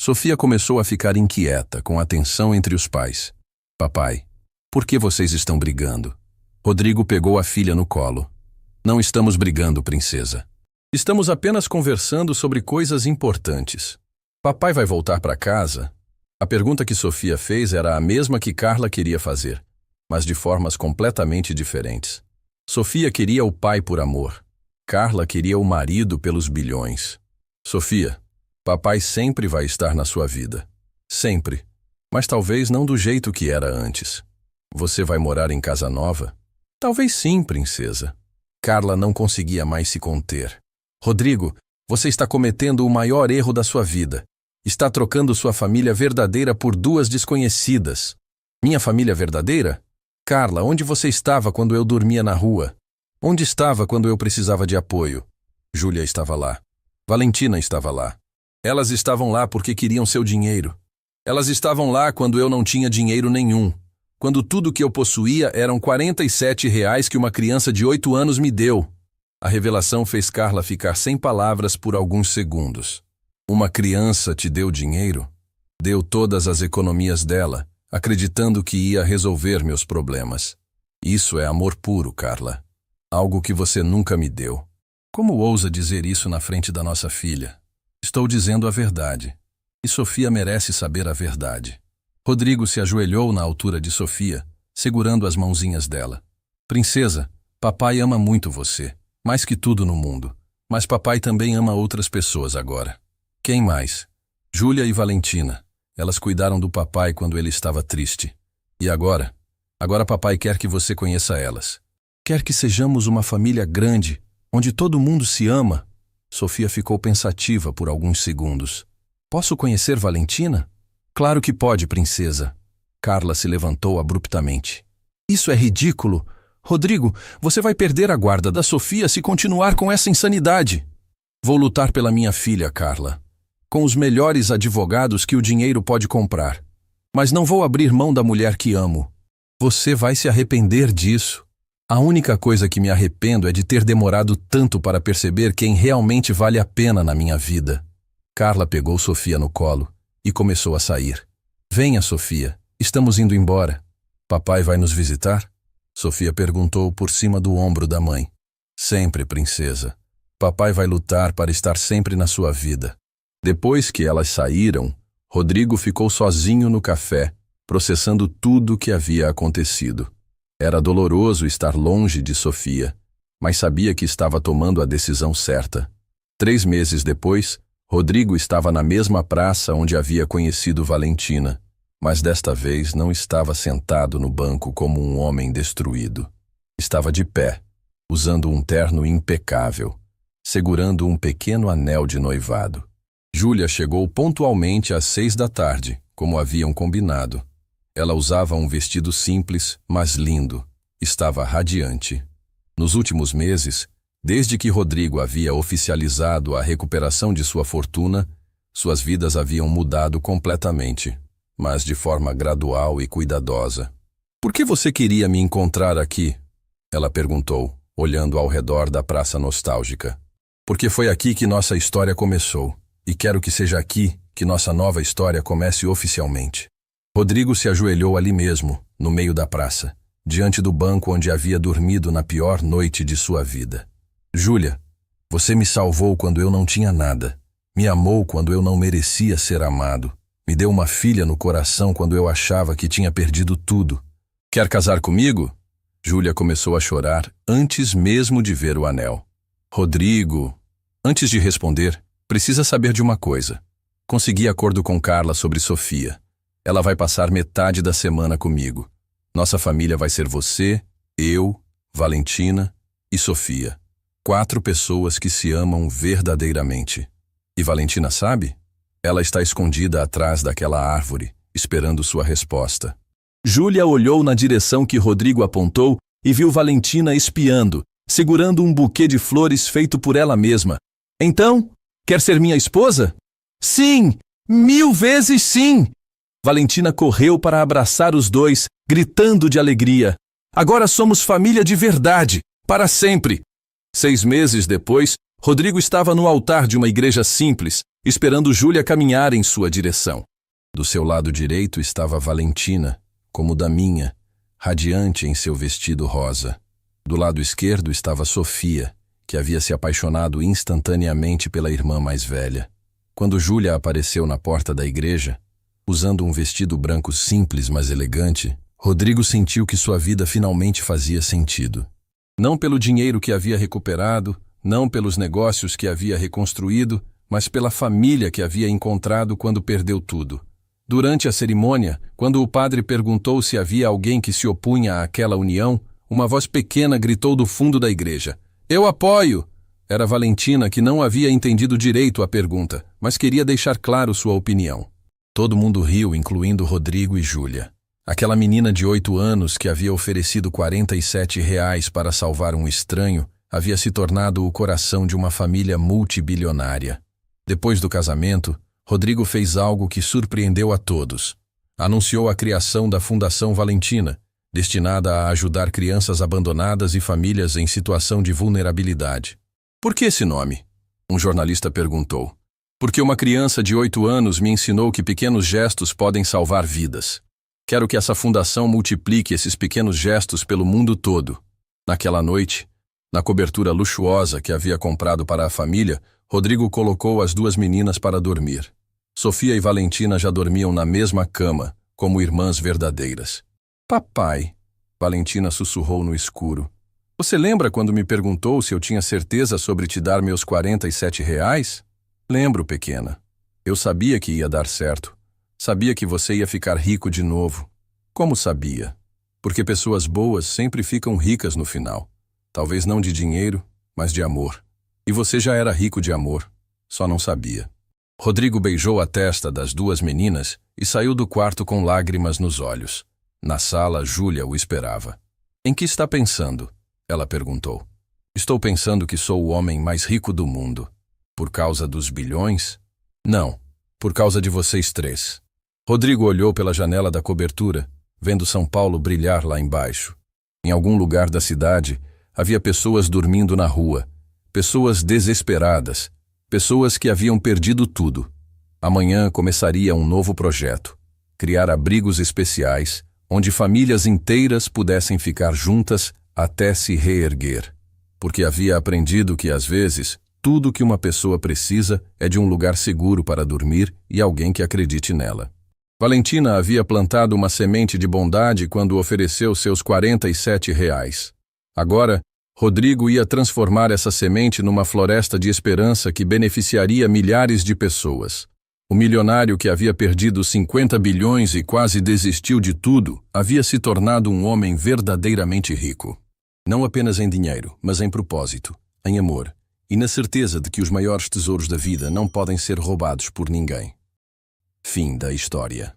Sofia começou a ficar inquieta com a tensão entre os pais. Papai, por que vocês estão brigando? Rodrigo pegou a filha no colo. Não estamos brigando, princesa. Estamos apenas conversando sobre coisas importantes. Papai vai voltar para casa? A pergunta que Sofia fez era a mesma que Carla queria fazer, mas de formas completamente diferentes. Sofia queria o pai por amor. Carla queria o marido pelos bilhões. Sofia, papai sempre vai estar na sua vida. Sempre. Mas talvez não do jeito que era antes. Você vai morar em casa nova? Talvez sim, princesa. Carla não conseguia mais se conter. Rodrigo, você está cometendo o maior erro da sua vida. Está trocando sua família verdadeira por duas desconhecidas. Minha família verdadeira? Carla, onde você estava quando eu dormia na rua? Onde estava quando eu precisava de apoio? Júlia estava lá. Valentina estava lá. Elas estavam lá porque queriam seu dinheiro. Elas estavam lá quando eu não tinha dinheiro nenhum. Quando tudo que eu possuía eram R$ 47 que uma criança de 8 anos me deu. A revelação fez Carla ficar sem palavras por alguns segundos. Uma criança te deu dinheiro? Deu todas as economias dela, acreditando que ia resolver meus problemas. Isso é amor puro, Carla. Algo que você nunca me deu. Como ousa dizer isso na frente da nossa filha? Estou dizendo a verdade. E Sofia merece saber a verdade. Rodrigo se ajoelhou na altura de Sofia, segurando as mãozinhas dela. Princesa, papai ama muito você, mais que tudo no mundo. Mas papai também ama outras pessoas agora. Quem mais? Júlia e Valentina. Elas cuidaram do papai quando ele estava triste. E agora? Agora papai quer que você conheça elas. Quer que sejamos uma família grande, onde todo mundo se ama. Sofia ficou pensativa por alguns segundos. Posso conhecer Valentina? Claro que pode, princesa. Carla se levantou abruptamente. Isso é ridículo. Rodrigo, você vai perder a guarda da Sofia se continuar com essa insanidade. Vou lutar pela minha filha, Carla. Com os melhores advogados que o dinheiro pode comprar. Mas não vou abrir mão da mulher que amo. Você vai se arrepender disso. A única coisa que me arrependo é de ter demorado tanto para perceber quem realmente vale a pena na minha vida. Carla pegou Sofia no colo e começou a sair. Venha, Sofia, estamos indo embora. Papai vai nos visitar? Sofia perguntou por cima do ombro da mãe. Sempre, princesa. Papai vai lutar para estar sempre na sua vida. Depois que elas saíram, Rodrigo ficou sozinho no café, processando tudo o que havia acontecido. Era doloroso estar longe de Sofia, mas sabia que estava tomando a decisão certa. 3 meses depois, Rodrigo estava na mesma praça onde havia conhecido Valentina, mas desta vez não estava sentado no banco como um homem destruído. Estava de pé, usando um terno impecável, segurando um pequeno anel de noivado. Júlia chegou pontualmente às 6 da tarde, como haviam combinado. Ela usava um vestido simples, mas lindo. Estava radiante. Nos últimos meses, desde que Rodrigo havia oficializado a recuperação de sua fortuna, suas vidas haviam mudado completamente, mas de forma gradual e cuidadosa. Por que você queria me encontrar aqui? Ela perguntou, olhando ao redor da praça nostálgica. Porque foi aqui que nossa história começou. E quero que seja aqui que nossa nova história comece oficialmente. Rodrigo se ajoelhou ali mesmo, no meio da praça, diante do banco onde havia dormido na pior noite de sua vida. Júlia, você me salvou quando eu não tinha nada. Me amou quando eu não merecia ser amado. Me deu uma filha no coração quando eu achava que tinha perdido tudo. Quer casar comigo? Júlia começou a chorar antes mesmo de ver o anel. Rodrigo, antes de responder, precisa saber de uma coisa. Consegui acordo com Carla sobre Sofia. Ela vai passar metade da semana comigo. Nossa família vai ser você, eu, Valentina e Sofia. 4 pessoas que se amam verdadeiramente. E Valentina sabe? Ela está escondida atrás daquela árvore, esperando sua resposta. Júlia olhou na direção que Rodrigo apontou e viu Valentina espiando, segurando um buquê de flores feito por ela mesma. Então, quer ser minha esposa? Sim! 1000 vezes sim! Valentina correu para abraçar os dois, gritando de alegria. Agora somos família de verdade, para sempre! 6 meses depois, Rodrigo estava no altar de uma igreja simples, esperando Júlia caminhar em sua direção. Do seu lado direito estava Valentina, como da minha, radiante em seu vestido rosa. Do lado esquerdo estava Sofia, que havia se apaixonado instantaneamente pela irmã mais velha. Quando Júlia apareceu na porta da igreja, usando um vestido branco simples, mas elegante, Rodrigo sentiu que sua vida finalmente fazia sentido. Não pelo dinheiro que havia recuperado, não pelos negócios que havia reconstruído, mas pela família que havia encontrado quando perdeu tudo. Durante a cerimônia, quando o padre perguntou se havia alguém que se opunha àquela união, uma voz pequena gritou do fundo da igreja: "Eu apoio!" Era Valentina, que não havia entendido direito a pergunta, mas queria deixar claro sua opinião. Todo mundo riu, incluindo Rodrigo e Júlia. Aquela menina de 8 anos que havia oferecido R$ 47 para salvar um estranho havia se tornado o coração de uma família multibilionária. Depois do casamento, Rodrigo fez algo que surpreendeu a todos. Anunciou a criação da Fundação Valentina, destinada a ajudar crianças abandonadas e famílias em situação de vulnerabilidade. Por que esse nome? Um jornalista perguntou. Porque uma criança de 8 anos me ensinou que pequenos gestos podem salvar vidas. Quero que essa fundação multiplique esses pequenos gestos pelo mundo todo. Naquela noite, na cobertura luxuosa que havia comprado para a família, Rodrigo colocou as 2 meninas para dormir. Sofia e Valentina já dormiam na mesma cama, como irmãs verdadeiras. Papai, Valentina sussurrou no escuro. Você lembra quando me perguntou se eu tinha certeza sobre te dar meus R$ 47? Lembro, pequena. Eu sabia que ia dar certo. Sabia que você ia ficar rico de novo. Como sabia? Porque pessoas boas sempre ficam ricas no final. Talvez não de dinheiro, mas de amor. E você já era rico de amor, só não sabia. Rodrigo beijou a testa das 2 meninas e saiu do quarto com lágrimas nos olhos. Na sala, Júlia o esperava. Em que está pensando? Ela perguntou. Estou pensando que sou o homem mais rico do mundo. Por causa dos bilhões? Não, por causa de vocês 3. Rodrigo olhou pela janela da cobertura, vendo São Paulo brilhar lá embaixo. Em algum lugar da cidade, havia pessoas dormindo na rua, pessoas desesperadas, pessoas que haviam perdido tudo. Amanhã começaria um novo projeto: criar abrigos especiais, onde famílias inteiras pudessem ficar juntas até se reerguer. Porque havia aprendido que, às vezes, tudo que uma pessoa precisa é de um lugar seguro para dormir e alguém que acredite nela. Valentina havia plantado uma semente de bondade quando ofereceu seus R$ 47. Agora, Rodrigo ia transformar essa semente numa floresta de esperança que beneficiaria milhares de pessoas. O milionário que havia perdido 50 bilhões e quase desistiu de tudo, havia se tornado um homem verdadeiramente rico. Não apenas em dinheiro, mas em propósito, em amor, e na certeza de que os maiores tesouros da vida não podem ser roubados por ninguém. Fim da história.